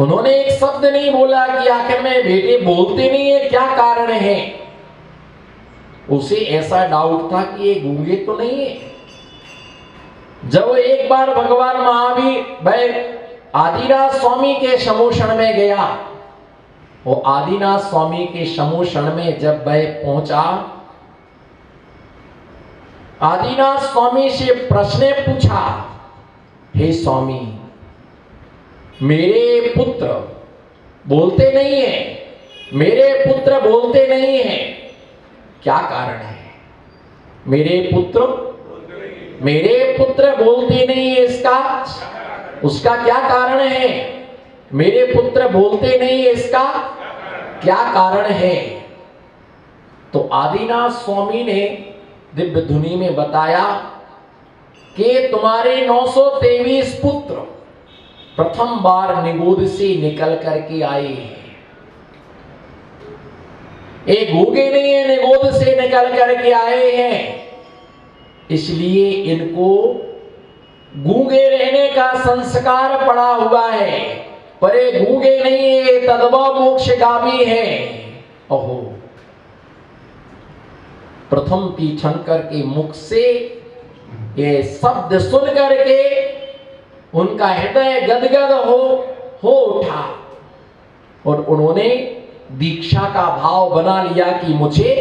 उन्होंने एक शब्द नहीं बोला कि आखिर में बेटे बोलते नहीं है, क्या कारण है। उसे ऐसा डाउट था कि ये गूंगे तो नहीं है। जब एक बार भगवान महावीर भाई आदिनाथ स्वामी के समोषण में गया, वो आदिनाथ स्वामी के समोषण में जब वह पहुंचा, आदिनाथ स्वामी से प्रश्न पूछा, हे स्वामी, मेरे पुत्र बोलते नहीं है, मेरे पुत्र बोलते नहीं है, क्या कारण है? मेरे पुत्र बोलते नहीं है, इसका उसका क्या कारण है? मेरे पुत्र बोलते नहीं है, इसका क्या कारण है? तो आदिनाथ स्वामी ने दिव्य धुनी में बताया कि तुम्हारे 923 पुत्र प्रथम बार निगोद से निकल करके आए हैं। एक गूंगे नहीं है, निगोद से निकल करके आए हैं, इसलिए इनको गूंगे रहने का संस्कार पड़ा हुआ है। पर ये गूंगे नहीं है, तद्भव मोक्षगामी है। ओहो, प्रथम तीर्थंकर के मुख से ये शब्द सुन करके उनका हृदय गदगद हो उठा और उन्होंने दीक्षा का भाव बना लिया कि मुझे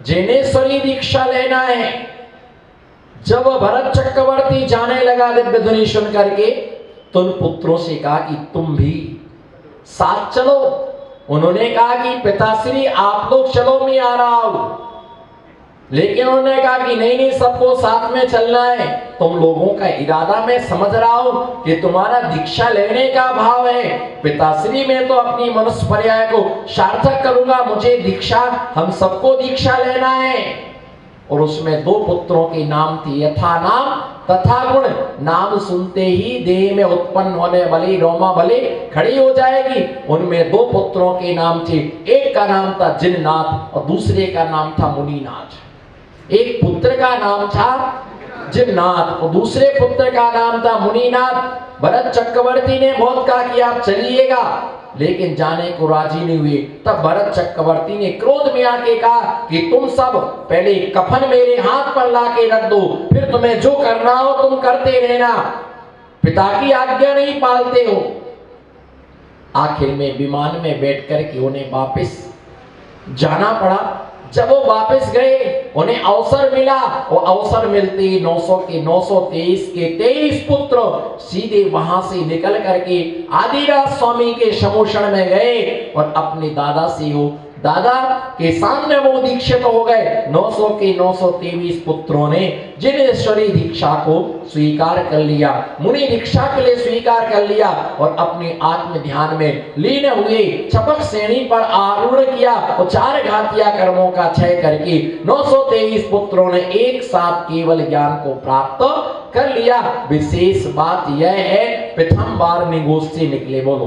जैनेश्वरी दीक्षा लेना है। जब भरत चक्रवर्ती जाने लगा दिव्य ध्वनि सुन करके तो उन पुत्रों से कहा कि तुम भी साथ चलो। उन्होंने कहा कि पिताश्री आप लोग चलो, मैं आ रहा हूं। लेकिन उन्होंने कहा कि नहीं, सबको साथ में चलना है। तुम लोगों का इरादा मैं समझ रहा हूं कि तुम्हारा दीक्षा लेने का भाव है। पिताश्री मैं तो अपनी मनुष्य पर्याय को सार्थक करूंगा, मुझे दीक्षा, हम सबको दीक्षा लेना है। और उसमें 2 पुत्रों के नाम थे, यथा नाम तथा गुण। नाम सुनते ही देह में उत्पन्न होने वाली रोमा बलि खड़ी हो जाएगी। उनमें 2 पुत्रों के नाम थे, एक का नाम था जिननाथ और दूसरे का नाम था मुनिनाथ। एक पुत्र का नाम था जिननाथ और दूसरे पुत्र का नाम था मुनिनाथ। भरत चक्रवर्ती ने बहुत कहा कि आप चलिएगा, लेकिन जाने को राजी नहीं हुए। तब भरत चक्रवर्ती ने क्रोध में आके कहा कि तुम सब पहले कफन मेरे हाथ पर लाके रख दो, फिर तुम्हें जो करना हो तुम करते रहना, पिता की आज्ञा नहीं पालते हो। आखिर में विमान में बैठ कर के उन्हें वापस जाना पड़ा। जब वो वापस गए उन्हें अवसर मिला और अवसर मिलते ही 900 के 923 के 23 पुत्र सीधे वहां से निकल करके आदिराज स्वामी के समोषण में गए और अपने दादा से हो दादा के सामने वो दीक्षित हो गए। 900 के 923 पुत्रों ने जिनेश्वरी दीक्षा को स्वीकार कर लिया, मुनि दीक्षा के लिए स्वीकार कर लिया और अपने आत्म ध्यान में लीन हुए। चपक श्रेणी पर आरूढ़ किया और 4 घातिया कर्मों का क्षय करके 923 पुत्रों ने एक साथ केवल ज्ञान को प्राप्त कर लिया। विशेष बात यह है, प्रथम बार निगोद से निकले। बोलो,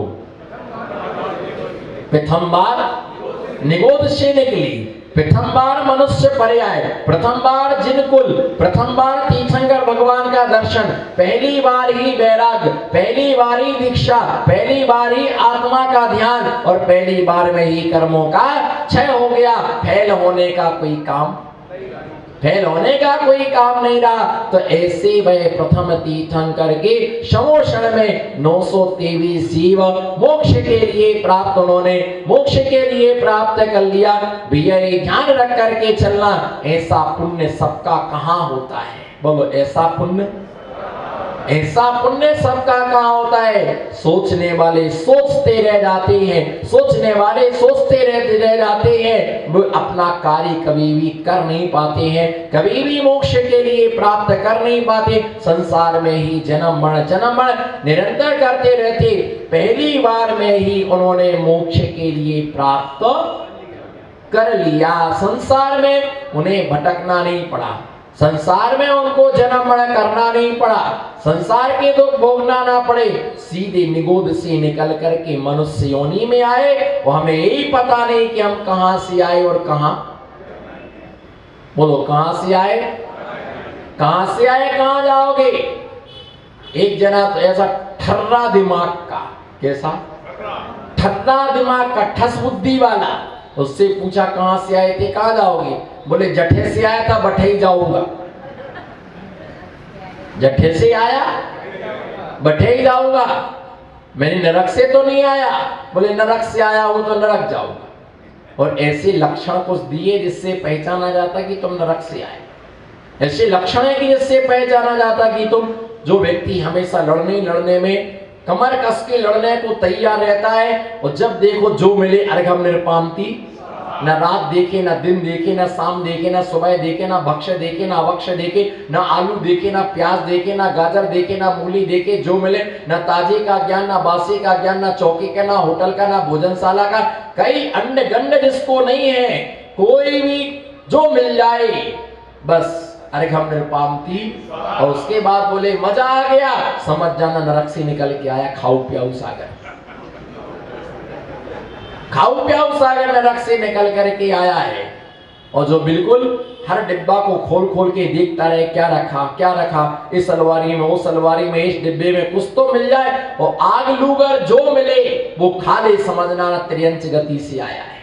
प्रथम बार निगोद से निकली, प्रथम बार मनुष्य पर्याय, प्रथम बार जिनकुल, प्रथम बार तीर्थंकर भगवान का दर्शन, पहली बार ही वैराग्य, पहली बार ही दीक्षा, पहली बार ही आत्मा का ध्यान और पहली बार में ही कर्मों का क्षय हो गया। फेल होने का कोई काम, फेल होने का कोई काम नहीं रहा। तो ऐसे वह प्रथम तीर्थंकर के समोषण में 923 जीव मोक्ष के लिए प्राप्त, उन्होंने मोक्ष के लिए प्राप्त कर लिया। भैया ध्यान रख करके चलना, ऐसा पुण्य सबका कहां होता है। बोलो, ऐसा पुण्य, ऐसा पुण्य सबका कहां होता है। सोचने वाले सोचते रह जाते हैं, सोचने वाले सोचते रह जाते हैं, वो अपना कार्य कभी भी कर नहीं पाते हैं, कभी भी मोक्ष के लिए प्राप्त कर नहीं पाते। संसार में ही जन्म मरण निरंतर करते रहते। पहली बार में ही उन्होंने मोक्ष के लिए प्राप्त कर लिया। संसार में उन्हें भटकना नहीं पड़ा, संसार में उनको जन्म मरण करना नहीं पड़ा, संसार के दुख भोगना ना पड़े। सीधे निगोद से निकल करके मनुष्य योनि में आए और हमें यही पता नहीं कि हम कहां से आए और कहां, बोलो, कहां से आए, कहां से आए, कहां जाओगे। एक जना तो ऐसा ठर्रा दिमाग का, कैसा ठर्रा दिमाग का, ठस बुद्धि वाला, उससे पूछा कहां से आए थे, कहां जाओगे। बोले जठे से आया था, बठे ही जाऊंगा। जठे से आया, बठे ही जाऊंगा, मैंने नरक से तो नहीं आया। बोले नरक से आया हूं तो नरक जाऊंगा। और ऐसे लक्षण कुछ दिए जिससे पहचाना जाता कि तुम नरक से आए। ऐसे लक्षण है कि जिससे पहचाना जाता कि तुम, जो व्यक्ति हमेशा लड़ने में कमर कस के लड़ने को तैयार रहता है और जब देखो जो मिले अर्घम निरपामती, ना रात देखे, ना दिन देखे, ना शाम देखे, ना सुबह देखे, ना भक्ष देखे, ना अवक्ष देखे, ना आलू देखे, ना प्याज देखे, ना गाजर देखे, ना मूली देखे, जो मिले, ना ताजे का ज्ञान, ना बासी का ज्ञान, ना चौकी का, ना होटल का, ना भोजनशाला का, कई अन्य गंड जिसको नहीं है, कोई भी जो मिल जाए बस अर्घम निरपामती। और उसके बाद बोले मजा आ गया, समझ जाना नरक से निकल के आया, खाऊ प्याऊ सागर, खाऊ प्याऊ सागर नरक से निकल करके आया है। और जो बिल्कुल हर डिब्बा को खोल खोल के देखता रहे, क्या रखा, क्या रखा, इस अलवारी में, उस अलवारी में, इस डिब्बे में कुछ तो मिल जाए, और आग लूगर जो मिले वो खा ले, समझना त्रियंच गति से आया है।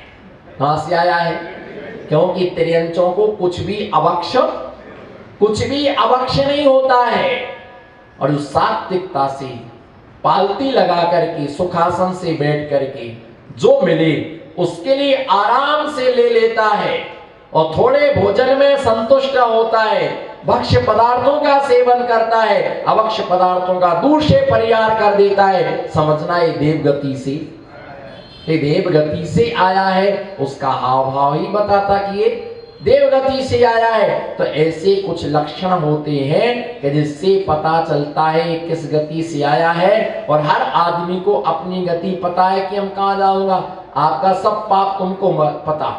कहां से आया है, क्योंकि त्रियंचों को कुछ भी अवक्ष नहीं होता है। और उस सात्विकता से पालती लगा करके सुखासन से बैठ करके जो मिले उसके लिए आराम से ले लेता है और थोड़े भोजन में संतुष्ट होता है, भक्ष्य पदार्थों का सेवन करता है, अभक्ष्य पदार्थों का दूर से परिहार कर देता है। समझना ये देवगति से आया है, उसका हाव भाव ही बताता कि ये देवगति से आया है। तो ऐसे कुछ लक्षण होते हैं कि जिससे पता चलता है किस गति से आया है। और हर आदमी को अपनी गति पता है कि हम कहाँ जाऊंगा। आपका सब पाप तुमको पता,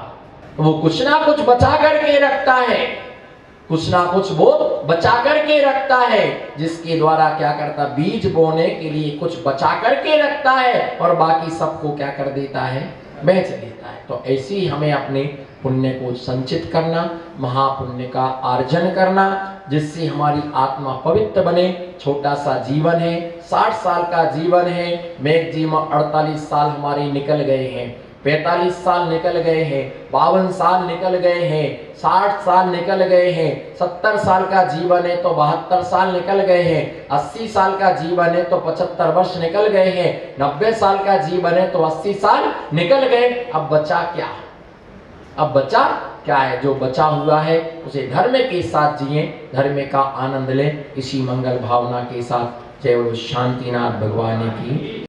वो कुछ ना कुछ बचा करके रखता है, कुछ ना कुछ वो बचा करके रखता है, जिसके द्वारा क्या करता, बीज बोने के लिए कुछ बचा करके रखता है और बाकी सबको क्या कर देता है, बेच देता है। तो ऐसे ही हमें अपने पुण्य को संचित करना, महापुण्य का अर्जन करना, जिससे हमारी आत्मा पवित्र बने। छोटा सा जीवन है, 60 साल का जीवन है, मैक्सिमम 48 साल हमारे निकल गए हैं, 45 साल निकल गए हैं, 52 साल निकल गए हैं, 60 साल निकल गए हैं, 70 साल का जीवन है तो 72 साल निकल गए हैं, 80 साल का जीवन है तो 75 वर्ष निकल गए हैं, 90 साल का जीवन है तो 80 साल निकल गए। अब बचा क्या? अब बचा क्या है? जो बचा हुआ है उसे धर्म के साथ जिए, धर्म का आनंद लें। इसी मंगल भावना के साथ जय बोलो शांतिनाथ भगवान की।